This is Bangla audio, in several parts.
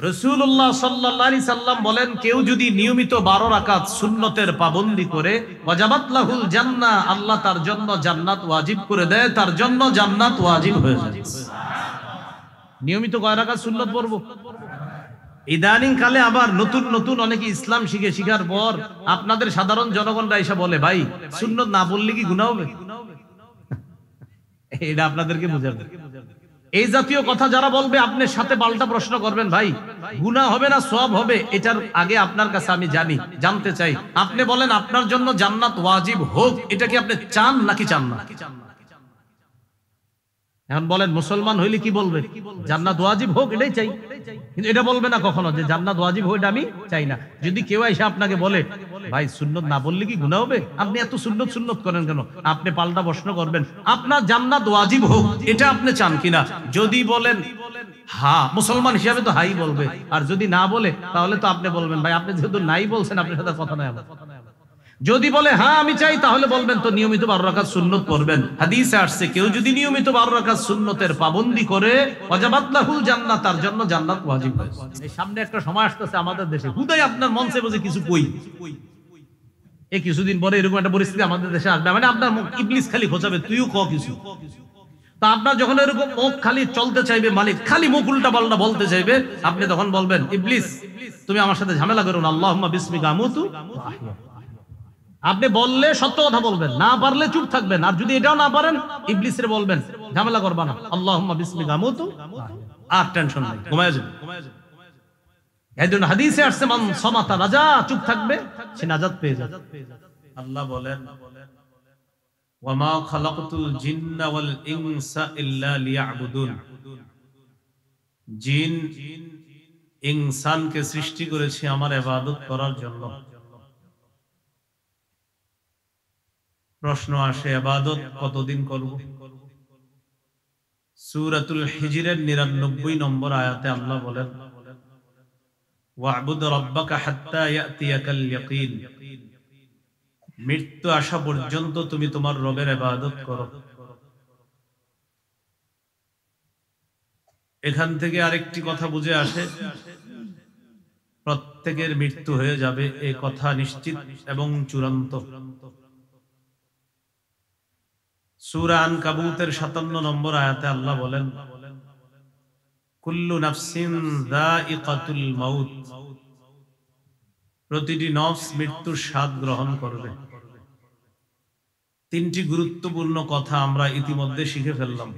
রাসূলুল্লাহ সাল্লাল্লাহু আলাইহি সাল্লাম বলেন, কেউ যদি নিয়মিত 12 রাকাত সুন্নতের পাবন্দি করে, ওয়াজাবাত লাহুল জান্নাহ, আল্লাহ তার জন্য জান্নাত ওয়াজিব করে দেয়, তার জন্য জান্নাত ওয়াজিব হয়ে যায়। নিয়মিত কয় রাকাত সুন্নত পড়ব। ইদানিং কালে আবার নতুন নতুন অনেকে ইসলাম শিখার পর আপনাদের সাধারণ জনগণরা এসে বলে, ভাই সুন্নত না পড়লে কি গুনাহ হবে? এটা আপনাদেরকে বুঝাবে। এই জাতীয় কথা যারা বলবে, আপনার সাথে পাল্টা প্রশ্ন করবেন, ভাই গুনাহ হবে না সওয়াব হবে, এটার আগে আপনার কাছে আমি জানতে চাই, আপনি বলেন আপনার জন্য জান্নাত ওয়াজিব হোক, এটা কি আপনি চান নাকি চান না? এখন বলেন মুসলমান হইলে কি বলবে? জান্নাত ওয়াজিব হোক এটাই চাই, কিন্তু এটা বলবে না কখনো যে জান্নাত ওয়াজিব হোক এটা আমি চাই না। যদি কেউ এসে আপনাকে বলে, ভাই সুন্নত না বললে কি গুনাহ হবে, আপনি এত সুন্নত করেন কেন, আপনি পাল্টা প্রশ্ন করবেন, আপনার জান্নাত ওয়াজিব হোক এটা আপনি চান কিনা? যদি বলেন হ্যাঁ, মুসলমান হিসাবে তো হাই বলবে, আর যদি না বলে তাহলে তো আপনি বলবেন, ভাই আপনি যেহেতু নাই বলছেন আপনার সাথে কথা নাই আমার। যদি বলে হ্যাঁ আমি চাই, তাহলে বলবেন তো নিয়মিত 12 রাকাত সুন্নত পড়বেন। হাদিসে আসছে, কেউ যদি নিয়মিত 12 রাকাত সুন্নতের পাবন্দি করে, ওয়াজাবাত লাহুল জান্নাহ, তার জন্য জান্নাত ওয়াজিব হয়ে যায়। এই সামনে একটা সময় আসতেছে আমাদের দেশে, হুদাই আপনার মন চাইবে যে কিছু কই, এই কিছুদিন পরে এরকম একটা পরিস্থিতি আমাদের দেশে আসবে, মানে আপনার মুখ ইবলিস খালি খোঁচাবে, তুইও ক কিছু। তা আপনার যখন এরকম মুখ খালি চলতে চাইবে, মালিক খালি মুখ উল্টা পাল্টা বলতে চাইবে, আপনি তখন বলবেন, ইবলিস তুমি আমার সাথে ঝামেলা করো না, আল্লাহুম্মা বিসমিকা আমুতু ওয়া আহইয়া। আপনি বললে সত্য কথা বলবেন, না পারলে চুপ থাকবেন, আর যদি এটাও না পারেন ইবলিসের বলবেন ঝামেলা করবা না, আল্লাহুম্মা বিসমিকা আমুতু, আর টেনশন নাই, ঘুমায় যাবে। এইজন্য হাদিসে আসছে, মান সামাতা নাজা, চুপ থাকবে সে নাজাত পেয়ে যাবে। আল্লাহ বলেন, ওয়া মা খালাকতুল জিন্না ওয়াল ইনসা ইল্লা লিয়াবুদুন, জিন ইনসানকে সৃষ্টি করেছি আমার ইবাদত করার জন্য। প্রশ্ন আসে, ইবাদত কতদিন করব? সূরাতুল হিজরের 99 নম্বর আয়াতে আল্লাহ বলেন, ওয়া'বুদ রাব্বাকা হাত্তা ইয়াতিয়াকাল ইয়াকিন, মৃত্যু আসা পর্যন্ত তুমি তোমার রবের ইবাদত করো। এখান থেকে আরেকটি কথা বুঝে আসে, প্রত্যেকের মৃত্যু হয়ে যাবে, এই কথা নিশ্চিত এবং চূড়ান্ত। সূরা আনকাবুতের 57 নম্বর আয়াতে আল্লাহ বলেন, কুল্লু নাফসিন যায়িকাতুল মাউত, প্রতিটি নফস মৃত্যুর স্বাদ গ্রহণ করবে। তিনটি গুরুত্বপূর্ণ কথা আমরা ইতিমধ্যে শিখে ফেললাম।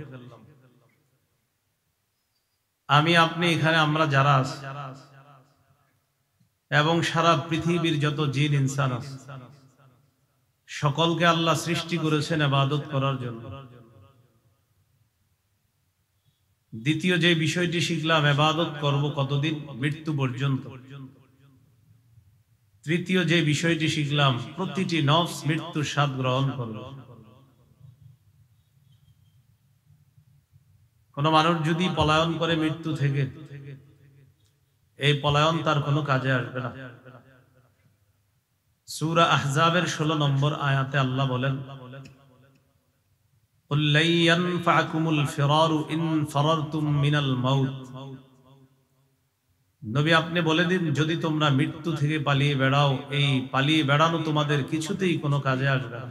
আমি আপনি এখানে আমরা যারা আছি এবং সারা পৃথিবীর যত জিন ইনসান আছে, সকলকে আল্লাহ সৃষ্টি করেছেন ইবাদত করার জন্য। দ্বিতীয় যে বিষয়টি শিখলাম, ইবাদত করব কতদিন? মৃত্যু পর্যন্ত। তৃতীয় যে বিষয়টি শিখলাম, প্রতিটি নফস মৃত্যুর স্বাদ গ্রহণ করবে। কোন মানুষ যদি পলায়ন করে মৃত্যু থেকে, এই পলায়ন তার কোনো কাজে আসবে না। সূরা আহজাবের 16 নম্বর আয়াতে আল্লাহ বলেন, কুল লা ইয়ানফাকুমুল ফিরারু ইন ফারারতুম মিনাল মাউত, নবী আপনি বলে দিন, যদি তোমরা মৃত্যু থেকে পালিয়ে বেড়াও, এই পালিয়ে বেড়ানো তোমাদের কিছুতেই কোনো কাজে আসবে না।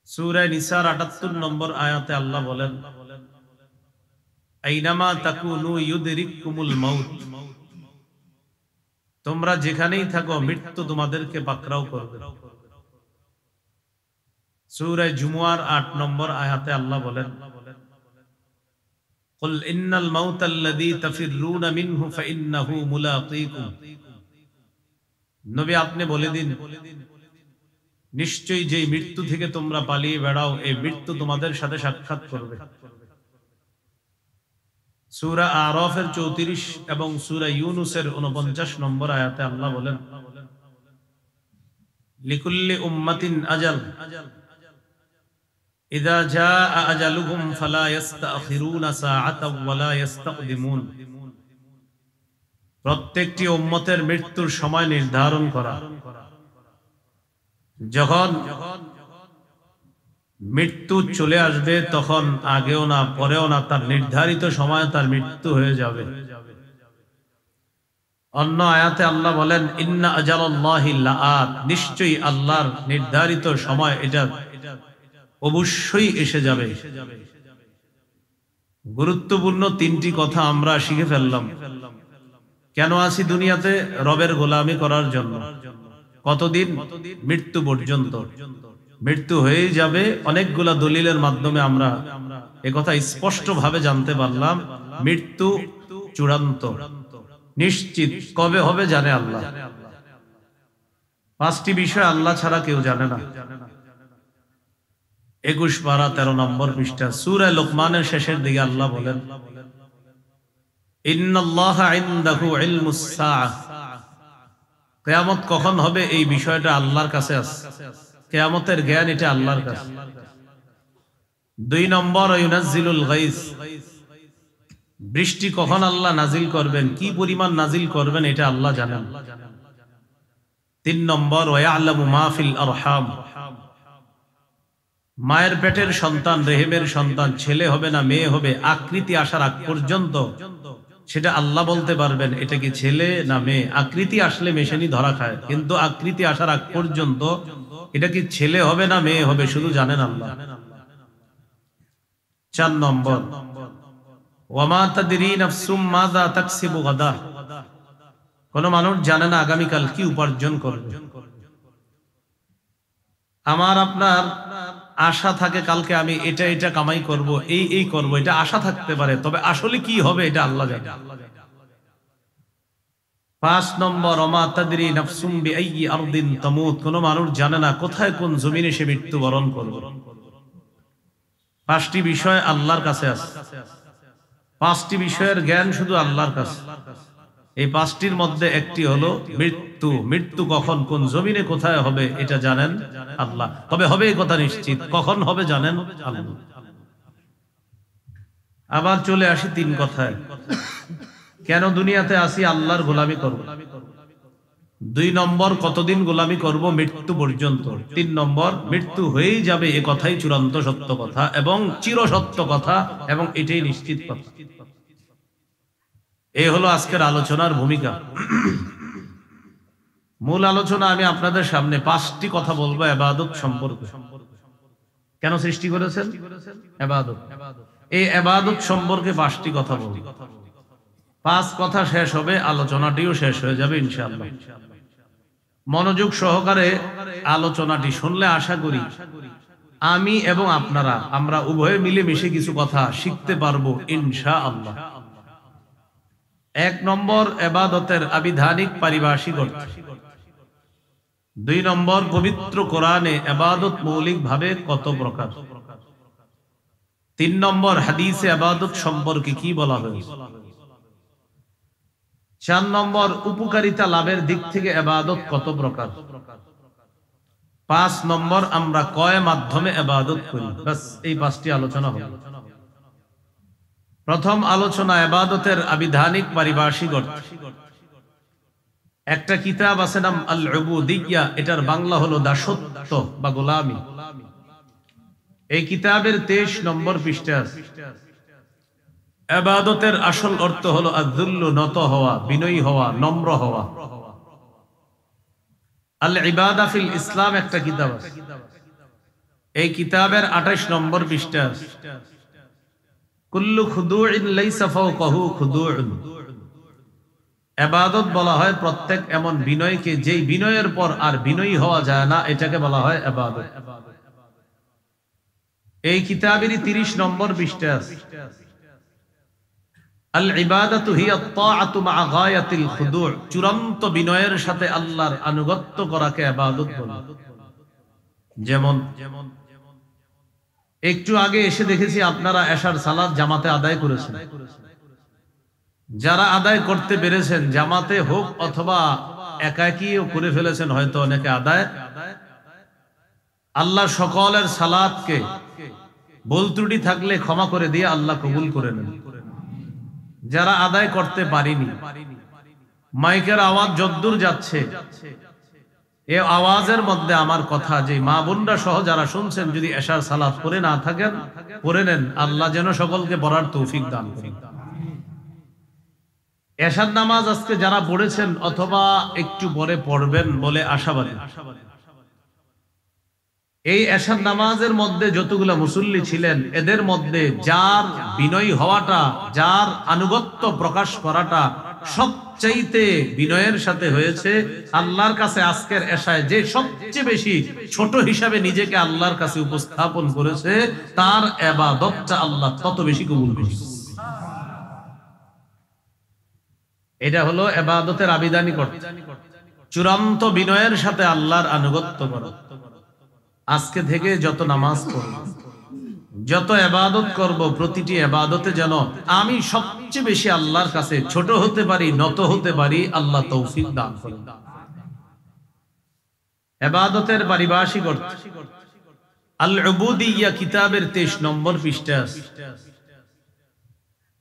সূরা নিসার 78 নম্বর আয়াতে আল্লাহ বলেন, আইনামা তাকুনু ইউদরিকুমুল মাউত, তোমরা যেখানেই থাকো মৃত্যু তোমাদেরকে পাকড়াও করবে। সূরা জুমুয়ার 8 নম্বর আয়াতে আল্লাহ বলেন, কুল ইন্নাল মাউতাল্লাযী তাফিররুনা মিনহু ফাইন্নাহু মুলাকীকুম, নবী আপনি বলে দিন, নিশ্চয়ই যে মৃত্যু থেকে তোমরা পালিয়ে বেড়াও, এই মৃত্যু তোমাদের সাথে সাক্ষাৎ করবে। সূরা আরাফের 34 এবং সূরা ইউনূসের 49 নম্বর আয়াতে আল্লাহ বলেন, লিকুল্লি উম্মাতিন আজাল ইযা জাআ আজালুহুম ফালা ইস্তাখিরুনা সাআতাও ওয়ালা ইস্তাকদিমুন, প্রত্যেকটি উম্মতের মৃত্যুর সময় নির্ধারণ করা। যখন মৃত্যু চলে আসবে, তখন আগেও না পরেও না, তার নির্ধারিত সময় তার মৃত্যু হয়ে যাবে। অন্য আয়াতে আল্লাহ বলেন ইন্না আজালাল্লাহি লাআত, নিশ্চয়ই আল্লাহর নির্ধারিত সময় এটা অবশ্যই এসে যাবে। গুরুত্বপূর্ণ তিনটি কথা আমরা শিখে ফেললাম। কেন আছি দুনিয়াতে? রবের গোলামি করার জন্য। কতদিন? মৃত্যু পর্যন্ত। মৃত্যু হয়ে যাবে। অনেকগুলা দলিলের মাধ্যমে আমরা একথা স্পষ্ট ভাবে জানতে পারলাম, মৃত্যু চূড়ান্ত, নিশ্চিত। কবে হবে জানে আল্লাহ। 5টি বিষয় আল্লাহ ছাড়া কেউ জানে না। 21 পারা 13 নম্বর পৃষ্ঠা সূরা লোকমানের শেষের দিকে আল্লাহ বলেন ইন্নাল্লাহা ইনদাহু ইলমুস সাআহ, কিয়ামত কখন হবে এই বিষয়টা আল্লাহর কাছে আছে। কিয়ামতের জ্ঞান এটা আল্লাহর কাছে। 2 নম্বর ইউনাজ্জিলুল গায়স, বৃষ্টি কখন আল্লাহ নাজিল করবেন, কি পরিমাণ নাজিল করবেন এটা আল্লাহ জানেন। 3 নম্বর ওয়ায়ালামু মা ফিল আরহাম, মায়ের পেটের সন্তান, রেহেমের সন্তান ছেলে হবে না মেয়ে হবে, আকৃতি আসার আগ পর্যন্ত সেটা আল্লাহ বলতে পারবেন এটা কি ছেলে না মেয়ে। আকৃতি আসলে মেশিনই ধরা খায়, কিন্তু আকৃতি আসার আগ পর্যন্ত এটা কি ছেলে হবে না মেয়ে হবে শুধু জানেন আল্লাহ। 4 নম্বর ওয়ামা তাদরি নাফসুম মাযা তাকসিবু গাদা, কোন মানুষ জানে না আগামীকাল কি উপার্জন করবে। আমার আপনার আশা থাকে কালকে আমি এটা এটা কামাই করব, এই করব, এটা আশা থাকতে পারে, তবে আসলে কি হবে এটা আল্লাহ জানে। 5 নম্বর ওমা তাদরি নাফসুম বিআইয়ি আরদিন তামুত, কোন মানুষ জানে না কোথায় কোন জমিনে সে মৃত্যুবরণ করবে। 5টি বিষয় আল্লাহর কাছে আছে। 5টি বিষয়ের জ্ঞান শুধু আল্লাহর কাছে। এই 5টির মধ্যে একটি হলো মৃত্যু। মৃত্যু কখন কোন জমিনে কোথায় হবে এটা জানেন আল্লাহ, তবে হবে এই কথা নিশ্চিত। কখন হবে জানেন আল্লাহ। আবার চলে আসি 3 কথায়, কেন দুনিয়াতে আসি? আল্লাহর গোলামি করব। 2 নম্বর কতদিন গোলামি করব? মৃত্যু পর্যন্ত। 3 নম্বর মৃত্যু হয়েই যাবে, এ কথাই চূড়ান্ত সত্য কথা এবং চিরসত্য কথা, এবং এটাই নিশ্চিত কথা। এই হলো আজকের আলোচনার ভূমিকা। মূল আলোচনা আমি আপনাদের সামনে 5টি কথা বলবো ইবাদত সম্পর্কে। কেন সৃষ্টি করেছেন? ইবাদত। এই ইবাদত সম্পর্কে 5টি কথা বলবো। 5 কথা শেষ হবে, আলোচনাটিও শেষ হয়ে যাবে ইনশাআল্লাহ। মনোযোগ সহকারে আলোচনাটি শুনলে আশা করি আমি এবং আপনারা আমরা উভয়ে মিলে মিশে কিছু কথা শিখতে পারবো ইনশাআল্লাহ। 1 নম্বর ইবাদতের আবিধানিক পারিভাষিক অর্থ। 2 নম্বর পবিত্র কোরআনে ইবাদত মৌলিক ভাবে কত প্রকার। 3 নম্বর হাদিসে ইবাদত সম্পর্কে কি বলা হয়েছে। 4 নম্বর উপকারিতা লাভের দিক থেকে ইবাদত কত প্রকার। 5 নম্বর আমরা কয় মাধ্যমে ইবাদত করি। বাস এই 5টি আলোচনা হলো। প্রথম আলোচনা ইবাদতের আবিধানিক পারিভাষিক অর্থ। একটা কিতাব আছে নাম আল উবুদিয়্যা, এটার বাংলা হলো দাসত্ব বা গোলামি। এই কিতাবের 23 নম্বর পৃষ্ঠা আছে। ইবাদতের আসল অর্থ হলো আয-যুল্লু, নত হওয়া, বিনয়ী হওয়া, নম্র হওয়া। আল ইবাদা ফিল ইসলাম একটা কিতাব আছে। এই কিতাবের 28 নম্বর পৃষ্ঠা আছে। কুল্লু খুদুইন লাইসা ফাওকাহু খুদুউন, ইবাদত বলা হয় প্রত্যেক এমন বিনয়কে যেই বিনয়ের পর আর বিনয়ী হওয়া যায় না, এটাকে বলা হয় ইবাদত। এই কিতাবেরই 30 নম্বর পৃষ্ঠা আছে। আল ইবাদাতু হিয়া আত-তাআতু মা গায়াতিল খুদু', চূড়ান্ত বিনয়ের সাথে আল্লাহর আনুগত্য করাকে ইবাদত বলে। যেমন একটু আগে এসে দেখেছি আপনারা এশার সালাত জামাতে আদায় করেছেন। যারা আদায় করতে পেরেছেন জামাতে হোক অথবা একাকীও করে ফেলেছেন হয়তো অনেকে আদায়, আল্লাহ সকলের সালাতকে ভুল ত্রুটি থাকলে ক্ষমা করে দিয়ে আল্লাহ কবুল করে নেন। যারা আদায় করতে পারেনি, মাইকের আওয়াজ যদ্দূর যাচ্ছে এই আওয়াজের মধ্যে আমার কথা, যে মা বোনরা সহ যারা শুনছেন, যদি এশার সালাত পড়ে না থাকেন পড়ে নেন, আল্লাহ যেন সকলকে পড়ার তৌফিক দান করেন। এশার নামাজ আজকে যারা পড়েছেন অথবা একটু পরে পড়বেন বলে আশাবাদী। এই এশার নামাজের মধ্যে যতগুলো মুসল্লি ছিলেন, এদের মধ্যে যার বিনয়ী হওয়াটা, যার আনুগত্য প্রকাশ করাটা সবচাইতে বিনয়ের সাথে হয়েছে, আল্লাহর কাছে আজকের এশায় যে সবচেয়ে বেশি ছোট হিসাবে নিজেকে আল্লাহর কাছে উপস্থাপন করেছে, তার ইবাদতটা আল্লাহ তত বেশি কবুল করেছে। এটা হলো ইবাদতের আবিদানি করতে, চূড়ান্ত বিনয়ের সাথে আল্লাহর আনুগত্য করা। আজকে থেকে যত নামাজ পড়ব, যত ইবাদত করব, প্রতিটি ইবাদতে যেন আমি সবচেয়ে বেশি আল্লাহর কাছে ছোট হতে পারি, নত হতে পারি, আল্লাহ তৌফিক দান করেন। ইবাদতের পারিভাষিক অর্থ আল উবুদিয়্যাহ কিতাবের 23 নম্বর পৃষ্ঠা আছে।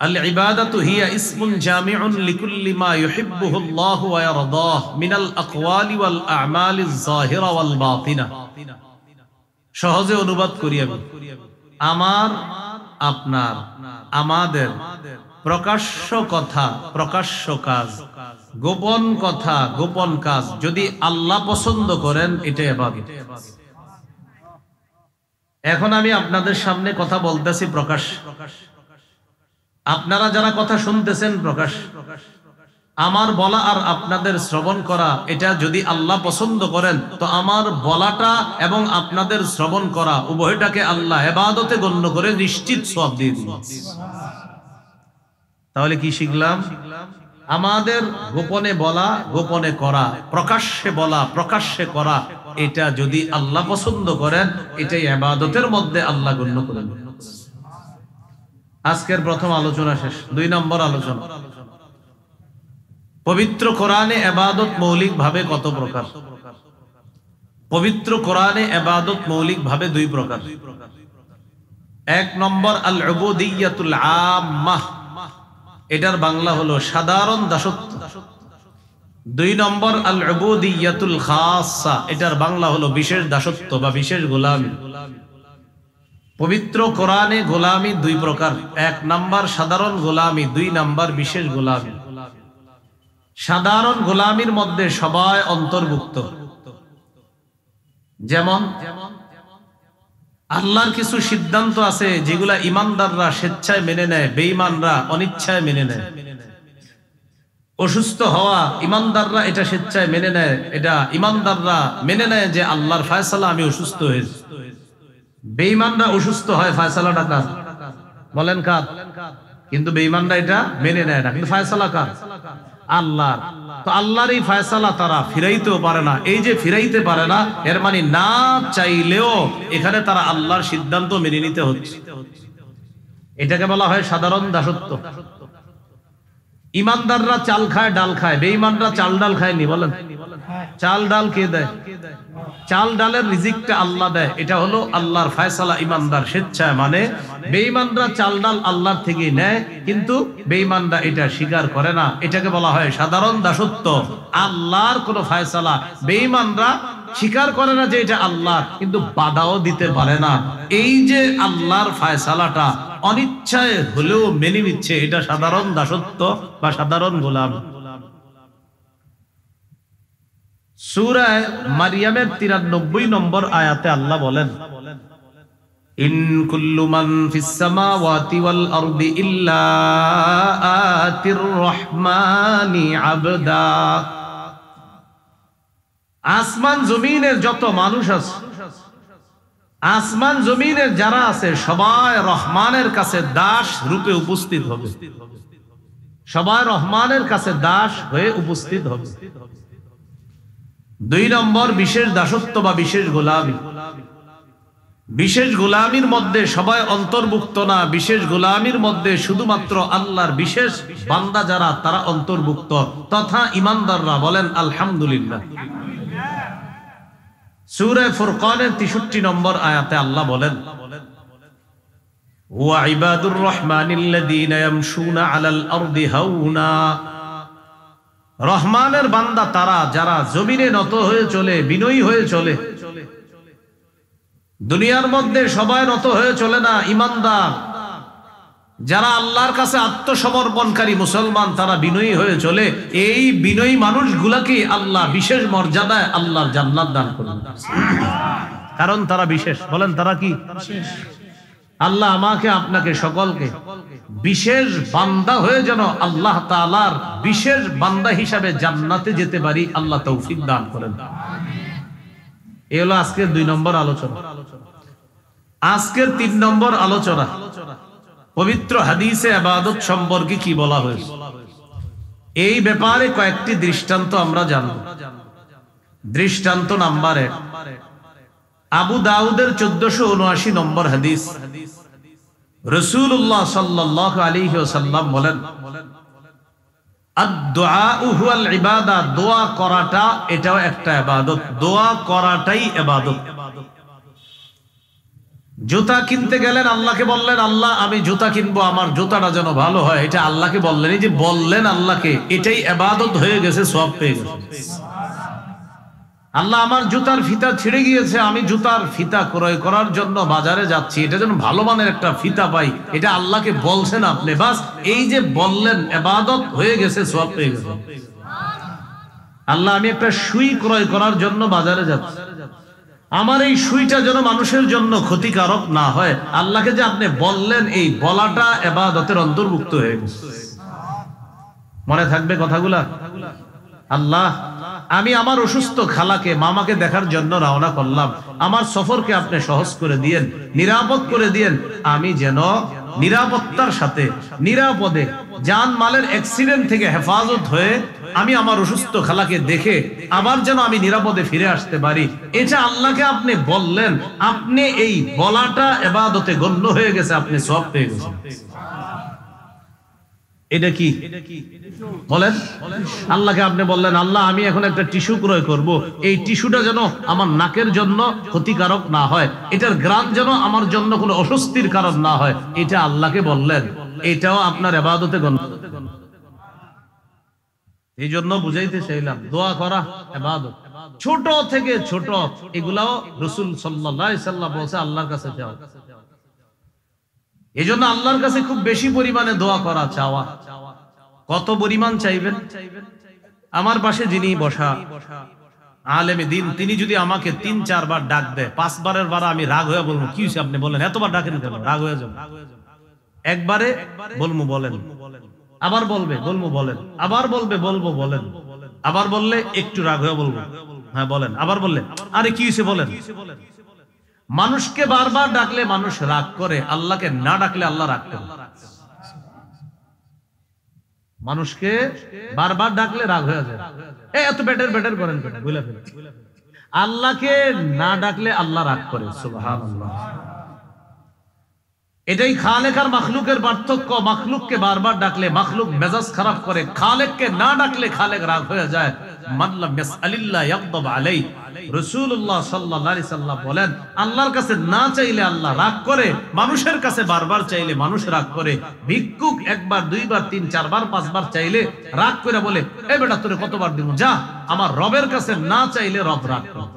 আল ইবাদাতু হিয়া ইসমুন জামিউন লিকুল্লি মা ইউহিব্বুহু আল্লাহু ওয়া ইয়ারদাহু মিনাল আকওয়ালি ওয়াল আ'মালিজ যাহিরা ওয়াল বাতিনা। সহজে অনুবাদ করি আমি, আমার, আপনার, আমাদের প্রকাশ্য কথা, প্রকাশ্য কাজ, গোপন কথা, গোপন কাজ যদি আল্লাহ পছন্দ করেন, এটা ইবাদত। এখন আমি আপনাদের সামনে কথা বলতেছি প্রকাশ, আপনারা যারা কথা শুনতেছেন প্রকাশ। আমার বলা আর আপনাদের শ্রবণ করা, এটা যদি আল্লাহ পছন্দ করেন, তো আমার বলাটা এবং আপনাদের শ্রবণ করা উভয়টাকে আল্লাহ ইবাদতে গণ্য করে নিশ্চিত সওয়াব দিয়ে দিবেন। তাহলে কি শিখলাম? আমাদের গোপনে বলা, গোপনে করা, প্রকাশ্যে বলা, প্রকাশ্যে করা, এটা যদি আল্লাহ পছন্দ করেন, এটাই ইবাদতের মধ্যে আল্লাহ গণ্য করেন। আজকের প্রথম আলোচনা শেষ। 2 নম্বর আলোচনা, পবিত্র কোরআনে ইবাদত মৌলিক ভাবে কত প্রকার? পবিত্র কোরআনে ইবাদত মৌলিক ভাবে 2 প্রকার। 1 নম্বর আল উবুদিয়্যাতুল আম্মাহ, এটার বাংলা হলো সাধারণ দাসত্ব। 2 নম্বর আল উবুদিয়্যাতুল খাসসা, এটার বাংলা হলো বিশেষ দাসত্ব বা বিশেষ গোলামি। পবিত্র কোরআনে গোলামি 2 প্রকার। 1 নম্বর সাধারণ গোলামি, 2 নম্বর বিশেষ গোলামি। সাধারণ গোলামির মধ্যে সবাই অন্তর্ভুক্ত। যেমন আল্লাহর কিছু সিদ্ধান্ত আছে যেগুলা ইমানদাররা স্বেচ্ছায় মেনে নেয়, বেঈমানরা অনিচ্ছায় মেনে নেয়। অসুস্থ হওয়া, ইমানদাররা এটা স্বেচ্ছায় মেনে নেয়, এটা ইমানদাররা মেনে নেয় যে আল্লাহর ফয়সালা, আমি অসুস্থ হয়েছি। বেঈমানরা অসুস্থ হয়, ফয়সালাটা কার? বলেন কার? কিন্তু বেঈমানরা এটা মেনে নেয় না, কিন্তু ফয়সালা কার? আল্লাহর। তো আল্লাহর এই ফয়সালা তারা ফিরাইতেও পারে না। এই যে ফিরাইতে পারে না, এর মানে না চাইলেও এখানে তারা আল্লাহর সিদ্ধান্ত মেনে নিতে হচ্ছে। এটাকে বলা হয় সাধারণ দাসত্ব। ইমানদাররা চাল খায়, ডাল খায়, বেঈমানরা চাল ডাল খায়নি। বলেন, চাল ডাল কে দেয়? চাল ডালের রিজিকটা আল্লাহ দেয়। এটা হলো আল্লাহর ফয়সালা, ইমানদার স্বেচ্ছায় মানে। বেঈমানরা চাল ডাল আল্লাহর থেকে নেয়, কিন্তু বেঈমানরা এটা স্বীকার করে না। এটাকে বলা হয় সাধারণ দাসত্ব। আল্লাহর কোন ফয়সালা বেঈমানরা স্বীকার করে না যে এটা আল্লাহ, কিন্তু বাধাও দিতে পারে না। এই যে আল্লাহর ফয়সালাটা অনিচ্ছায় হলেও মেনে নিচ্ছে, এটা সাধারণ দাসত্ব বা সাধারণ গোলাম। সূরা মারইয়ামের 93 নম্বর আয়াতে আল্লাহ বলেন, ইন কুল্লু মান ফিস সামাওয়াতি ওয়াল আরদি ইল্লা আতির রহমানি আবদা। আসমান জমিনের যত মানুষ আছে, আসমান জমিনের যারা আছে, সবাই রহমানের কাছে দাস রূপে উপস্থিত হবে। সবাই রহমানের কাছে দাস হয়ে উপস্থিত হবে। 2 নম্বর বিশেষ দাসত্ব বা বিশেষ গোলামি। বিশেষ গোলামির মধ্যে সবাই অন্তর্ভুক্ত না। বিশেষ গোলামির মধ্যে শুধুমাত্র আল্লাহর বিশেষ বান্দা যারা, তারা অন্তর্ভুক্ত, তথা ইমানদাররা। বলেন আলহামদুলিল্লাহ। সূরা ফুরকানের 63 নম্বর আয়াতে আল্লাহ বলেন, ওয়া ইবাদুর রহমানিল্লাযীনা ইয়ামশুনা আলাল আরদি হাওনা। রহমানের বান্দা তারা যারা জমিনে নত হয়ে চলে, বিনয়ী হয়ে চলে। দুনিয়ার মধ্যে সবাই নত হয়ে চলে না, ইমানদার যারা আল্লাহর কাছে আত্মসমর্পণকারী মুসলমান তারা বিনয়ী হয়ে চলে। এই বিনয়ী মানুষগুলাকে আল্লাহ বিশেষ মর্যাদায় আল্লাহর জান্নাত দান করবেন, কারণ তারা বিশেষ। বলেন তারা কি? আল্লাহ আমাকে আপনাকে সকলকে বিশেষ বান্দা হয়ে যেন আল্লাহ তাআলার বিশেষ বান্দা হিসাবে জান্নাতে যেতে পারি, আল্লাহ তৌফিক দান করেন। এই হলো আজকের 2 নম্বর আলোচনা। আজকের 3 নম্বর আলোচনা, পবিত্র হাদিসে ইবাদত সম্পর্কে কি বলা হয়েছে এই ব্যাপারে কয়েকটি দৃষ্টান্ত আমরা জানব। দৃষ্টান্ত নাম্বার 1, আবু দাউদের 1479 নম্বর হাদিস। রাসূলুল্লাহ সাল্লাল্লাহু আলাইহি ওয়াসাল্লাম বলেন, আদ-দুআউ হুয়াল ইবাদা, দোয়া করাটা এটাও একটা ইবাদত। দোয়া করাটাই ইবাদত। জুতা কিনতে গেলেন, আল্লাহকে বললেন আল্লাহ আমি জুতা কিনবো, আমার জুতাটা যেন ভালো হয়, এটা আল্লাহকে বললেন। এই যে বললেন আল্লাহকে, এটাই ইবাদত হয়ে গেছে, সওয়াব পেয়ে গেছে। আল্লাহ আমার জুতার ফিতা ছিঁড়ে গিয়েছে, আমি জুতার ফিতা ক্রয় করার জন্য বাজারে যাচ্ছি, এটা যেন ভালো মানের একটা ফিতা পাই, এটা আল্লাহকে বলছেন আপনি। বাস এই যে বললেন, ইবাদত হয়ে গেছে, সওয়াব পেয়ে গেছে। আল্লাহ আমি একটা সুই ক্রয় করার জন্য বাজারে যাচ্ছি, আমার এই সুইটা যেন মানুষের জন্য ক্ষতিকারক না হয়, আল্লাহকে যে আপনি বললেন, এই বলাটা ইবাদতের অন্তর্ভুক্ত হয়ে গেছে। মনে থাকবে কথাগুলা? আল্লাহ আমি আমার অসুস্থ খালাকে মামাকে দেখার জন্য রওনা করলাম, আমার সফরকে আপনি সহজ করে দিয়েন, নিরাপদ করে দিয়েন, আমি যেন নিরাপত্তার সাথে নিরাপদে জান মালের অ্যাক্সিডেন্ট থেকে হেফাজত হয়ে আমি আমার অসুস্থ খালাকে দেখে আবার যেন আমি নিরাপদে ফিরে আসতে পারি। এটা আল্লাহকে আপনি বললেন, আপনি এই বলাটা ইবাদতে গণ্য হয়ে গেছে, আপনি সওয়াব পেয়ে গেছেন। এটা কি বলেন? আল্লাহকে আপনি বললেন আল্লাহ আমি এখন একটা টিস্যু ক্রয় করব, এই টিস্যুটা যেন আমার নাকের জন্য ক্ষতিকারক না হয়, এটার গ্রাম যেন আমার জন্য কোনো অস্বস্তির কারণ না হয়, এটা আল্লাহকে বললেন, এটাও আপনার ইবাদতে গণ্য। এই জন্য বুঝাইতে চাইলাম, দোয়া করা ইবাদত। ছোট থেকে ছোট এগুলাও রাসূল সাল্লাল্লাহু আলাইহি সাল্লাম বলেছে আল্লাহর কাছে চাও। এই জন্য আল্লাহর কাছে খুব বেশি পরিমাণে দোয়া করা, চাওয়া। কত পরিমাণ চাইবেন? আমার পাশে যিনি বসা আলেমে দিন, তিনি যদি আমাকে 3-4 বার ডাক দেয়, 5 বারের বার আমি রাগ হয়ে বলবো কি হইছে আপনি বলেন, এতবার ডাকেন কেন? রাগ হয়ে যাবে। একবারে বলবো বলেন, আবার বলবে বলবো বলেন, আবার বলবে বলবো বলেন, আবার বললে একটু রাগ হয়ে বলবো হ্যাঁ বলেন, আবার বললে আরে কি হইছে বলেন। মানুষকে বারবার ডাকলে মানুষ রাগ করে, আল্লাহকে না ডাকলে আল্লাহ রাগ করে। মানুষকে বারবার ডাকলে রাগ হয়ে যায়, এত বেটার বেটার করেন বুঝলে ফেলে। আল্লাহকে না ডাকলে আল্লাহ রাগ করে, সুবহানাল্লাহ। এটাই খালেক আর মাখলুকের পার্থক্য। মাখলুককে বারবার ডাকলে মাখলুক মেজাজ খারাপ করে, খালেককে না ডাকলে খালেক রাগ হয়ে যায়। মান লাম ইয়াসআলিল্লাহ ইয়াগদাব আলাইহি, রাসূলুল্লাহ সাল্লাল্লাহু আলাইহি সাল্লাম বলেন আল্লাহর কাছে না চাইলে আল্লাহ রাগ করে, মানুষের কাছে বারবার চাইলে মানুষ রাগ করে। ভিক্ষুক 1 বার 2 বার 3 4 বার 5 বার চাইলে রাগ করে বলে এই বেটা তোরে কতবার দিব, যা। আমার রবের কাছে না চাইলে রব রাগ করে।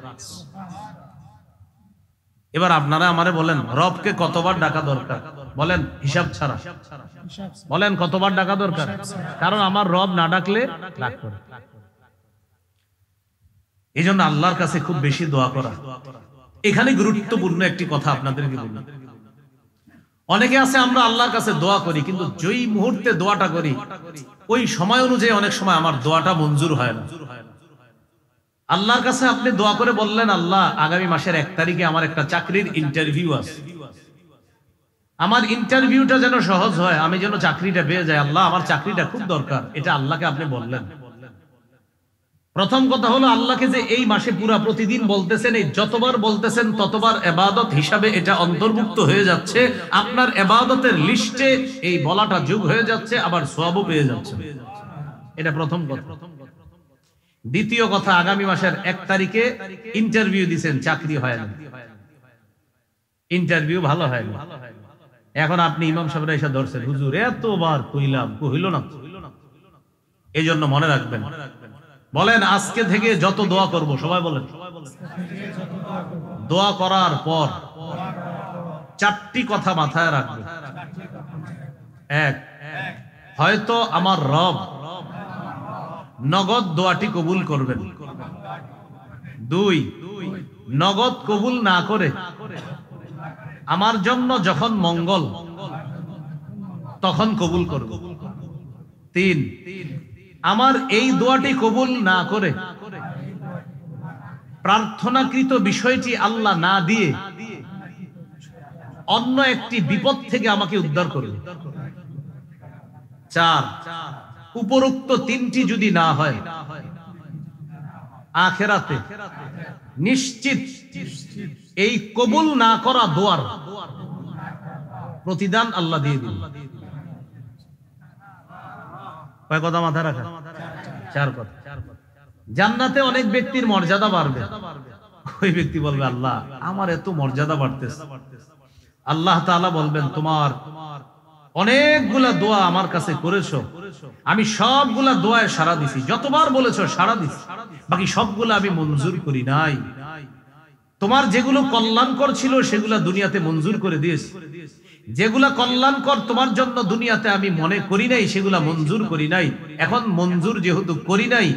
এবার আপনারা আমারে বলেন রবকে কতবার ডাকা দরকার? বলেন হিসাব ছাড়া। বলেন কতবার ডাকা দরকার? কারণ আমার রব না ডাকলে রাগ করে। এই জন্য আল্লাহর কাছে খুব বেশি দোয়া করা। এখানে গুরুত্বপূর্ণ একটি কথা আপনাদেরকে বলি। অনেকে আছে আমরা আল্লাহর কাছে দোয়া করি, কিন্তু যেই মুহূর্তে দোয়াটা করি ওই সময় অনুযায়ী অনেক সময় আমার দোয়াটা মঞ্জুর হয় না। আল্লাহর কাছে আপনি দোয়া করে বললেন আল্লাহ আগামী মাসের 1 তারিখে আমার একটা চাকরির ইন্টারভিউ আছে, আমার ইন্টারভিউটা যেন সহজ হয়, আমি যেন চাকরিটা পেয়ে যাই, আল্লাহ আমার চাকরিটা খুব দরকার, এটা আল্লাহকে আপনি বললেন। প্রথম কথা হলো আল্লাহকে যে এই মাসে পুরা প্রতিদিন বলতেছেন, এই যতবার বলতেছেন ততবার ইবাদত হিসাবে এটা অন্তর্ভুক্ত হয়ে যাচ্ছে, আপনার ইবাদতের লিস্টে এই বলাটা যোগ হয়ে যাচ্ছে, আবার সওয়াবও পেয়ে যাচ্ছে। এটা প্রথম কথা। দ্বিতীয় কথা, আগামী মাসের 1 তারিখে ইন্টারভিউ দিবেন, চাকরি হয় না, ইন্টারভিউ ভালো হয় না। এখন আপনি ইমাম সাহেবরা এসে ধরছেন হুজুর এতবার কইলাম, কইল না। এই জন্য মনে রাখবেন, বলেন আজকে থেকে যত দোয়া করব, সবাই বলেন, দোয়া করার পর চারটি কথা মাথায় রাখবেন। এক, হয়তো আমার রব নগদ দোয়াটি কবুল করবেন। দুই, নগদ কবুল না করে আমার জন্য যখন মঙ্গল তখন কবুল করবে। তিন, আমার এই দোয়াটি কবুল না করে প্রার্থনাকৃত বিষয়টি আল্লাহ না দিয়ে অন্য একটি বিপদ থেকে আমাকে উদ্ধার করবে। চার, উপরোক্ত তিনটি যদি না হয়, আখিরাতে নিশ্চিত এই কবুল না করা দোয়ার প্রতিদান আল্লাহ দিয়ে দিবেন। কয় কথা মাথায় রাখা? চার কথা। জান্নাতে অনেক ব্যক্তির মর্যাদা বাড়বে। ওই ব্যক্তি বলবে, আল্লাহ আমার এত মর্যাদা বাড়তেছে। আল্লাহ তাআলা বলবেন, তোমার অনেকগুলা দোয়া আমার কাছে করেছো, আমি সবগুলা দোয়ায় সাড়া দিছি, যতবার বলেছো সাড়া দিছি, বাকি সবগুলা আমি মঞ্জুর করি নাই। তোমার যেগুলো কল্যাণকর ছিল সেগুলা দুনিয়াতে মঞ্জুর করে দিয়েছি, যেগুলা কল্যাণকর তোমার জন্য দুনিয়াতে আমি মনে করি নাই সেগুলা মঞ্জুর করি নাই। এখন মঞ্জুর যেহেতু করি নাই,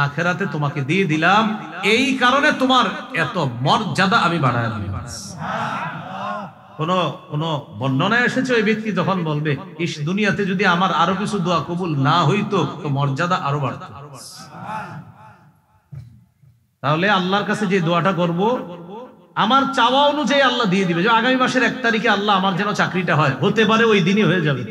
আখিরাতে তোমাকে দিয়ে দিলাম, এই কারণে তোমার এত মর্যাদা আমি বাড়ায় দিলাম। কোন বর্ণনায় এসেছে ওই ব্যক্তি তখন বলবে, ইস, দুনিয়াতে যদি আমার আরো কিছু দোয়া কবুল না হইতো তো মর্যাদা আরো বাড়ত। তাহলে আল্লাহর কাছে যে দোয়াটা করব, আমার চাওয়া অনুযায়ী আল্লাহ দিয়ে দিবে। যে আগামী মাসের 1 তারিখে আল্লাহ আমার যেন চাকরিটা হয়, হতে পারে ওই দিনই হয়ে যাবে।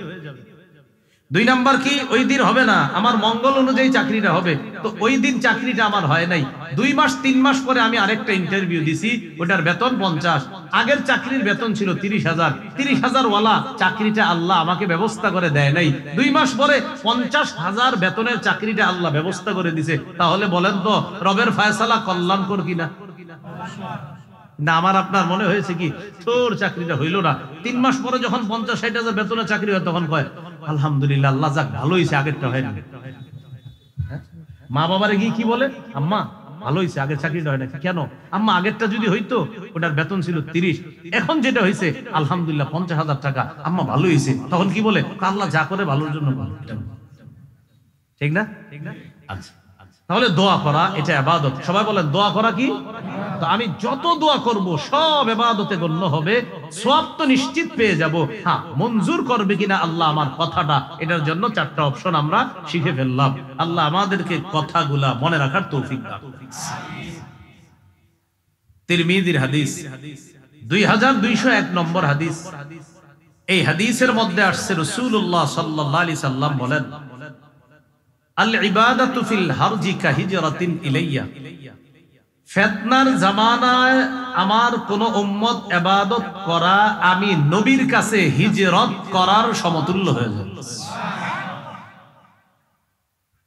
2 নাম্বার কি, ওই দিন হবে না, আমার মঙ্গল অনুযায়ী চাকরিটা হবে, তো ওই দিন চাকরিটা আমার হয় নাই, 2 মাস 3 মাস পরে আমি আরেকটা ইন্টারভিউ দিছি, ওটার বেতন 50, আগের চাকরির বেতন ছিল 30,000, 30,000 ওয়ালা চাকরিটা আল্লাহ আমাকে ব্যবস্থা করে দেয় নাই, 2 মাস পরে 50,000 বেতনের চাকরিটা আল্লাহ ব্যবস্থা করে দিছে। তাহলে বলেন তো রবের ফয়সালা কল্যাণকর কিনা? না, আমার আপনার মনে হয়েছে কি তোর চাকরিটা হইল না, 3 মাস পরে যখন 50-60,000 বেতনের চাকরি হয় তখন কয় আলহামদুলিল্লাহ, আল্লাহ যাক ভালো হয়েছে, আগেরটা হয় না। মা বাবারে গিয়ে কি বলে, আম্মা ভালো হয়েছে, আগের চাকরিটা হয় না। কেন? আম্মা আগেরটা যদি হইতো, ওটার বেতন ছিল 30, এখন যেটা হয়েছে আলহামদুলিল্লাহ 50,000 টাকা, আম্মা ভালো হয়েছে। তখন কি বলে, আল্লাহ যা করে ভালোর জন্য ভালো। ঠিক না? আচ্ছা, তাহলে দোয়া করা এটা ইবাদত। সবাই বলেন, দোয়া করা কি? তো আমি যত দোয়া করব সব ইবাদতে গণ্য হবে, সওয়াব তো নিশ্চিত পেয়ে যাব। হ্যাঁ, মঞ্জুর করবে কিনা আল্লাহ আমার কথাটা, এটার জন্য 4টা অপশন আমরা শিখে ফেললাম। আল্লাহ আমাদেরকে কথাগুলা মনে রাখার তৌফিক দান করুন। তিরমিজির হাদিস 2201 নম্বর হাদিস। এই হাদিসের মধ্যে আসছে রাসূলুল্লাহ সাল্লাল্লাহু আলাইহি সাল্লাম বলেন, আল ইবাদাতু ফিল হারজি কাহিজরাতিন ইলাইয়া। ফিতনার জামানায় আমার কোন উম্মত ইবাদত করা আমি নবীর কাছে হিজরত করার সমতুল্য হয়ে যাবে।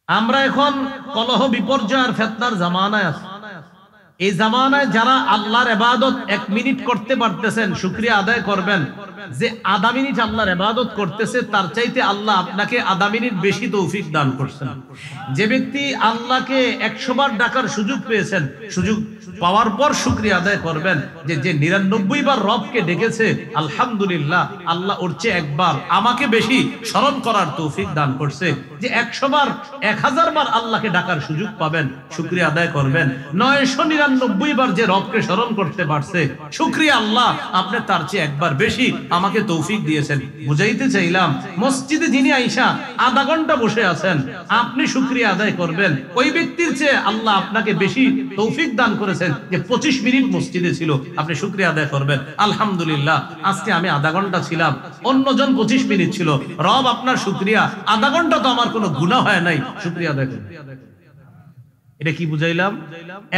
আমরা এখন কলহ বিপর্যয় আর ফিতনার জামানায় আছি। এই জামানায় যারা আল্লাহর ইবাদত 1 মিনিট করতে পারতেছেন, শুকরিয়া আদায় করবেন যে আধা মিনিট আল্লাহর ইবাদত করতেছে, তার চাইতে আল্লাহ আপনাকে আধা মিনিট বেশি তৌফিক দান করছেন। যে ব্যক্তি আল্লাহকে 100 বার ডাকার সুযোগ পেয়েছেন, সুযোগ পাওয়ার পর শুকরিয়া আদায় করবেন যে 99 বার রবকে ডেকেছে, আলহামদুলিল্লাহ আল্লাহ ওর চেয়ে একবার আমাকে বেশি স্মরণ করার তৌফিক দান করছে। যে 100 বার 1000 বার আল্লাহকে ডাকার সুযোগ পাবেন, শুকরিয়া আদায় করবেন। 999 বার যে রবকে স্মরণ করতে পারছে, শুকরিয়া আল্লাহ আপনি তার চেয়ে একবার বেশি আমাকে তৌফিক দিয়েছেন। বুঝাইতে চাইলাম, মসজিদে যিনি আইসা আধা ঘন্টা বসে আছেন, আপনি শুকরিয়া আদায় করবেন ওই ব্যক্তির চেয়ে আল্লাহ আপনাকে বেশি তৌফিক দান করেছেন যে 25 মিনিট মসজিদে ছিল, আপনি শুকরিয়া আদায় করবেন আলহামদুলিল্লাহ আজকে আমি আধা ঘন্টা ছিলাম, অন্যজন 25 মিনিট ছিল, রব আপনার শুকরিয়া, আধা ঘন্টা তো আমার কোনো গুনাহ হয় নাই, শুকরিয়া আদায় করবেন। এটা কি বুঝাইলাম?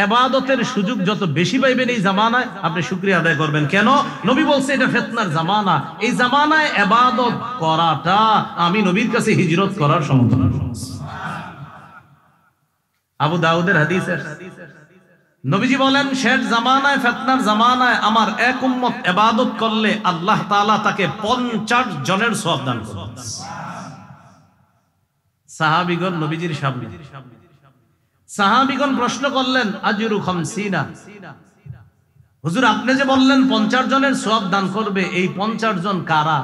ইবাদতের সুযোগ যত বেশি পাইবেন এই জামানায় আপনি শুকরিয়া আদায় করবেন। কেন? নবী বলছে এটা ফিতনার জামানা, এই জামানায় ইবাদত করাটা আমি নবীর কাছে হিজরত করার সমতুল্য। আবু দাউদের হাদিস, নবীজি বলেন শেষ জামানায়, ফিতনার জামানায় আমার এক উম্মত ইবাদত করলে আল্লাহ তাআলা তাকে 50 জনের সওয়াব দান করবেন। সাহাবীগণ নবীজির সামনে, সাহাবীগণ প্রশ্ন করলেন আজরু খামসিনা, হুজুর আপনি যে বললেন 50 জনের সওয়াব দান করবে, এই 50 জন কারা?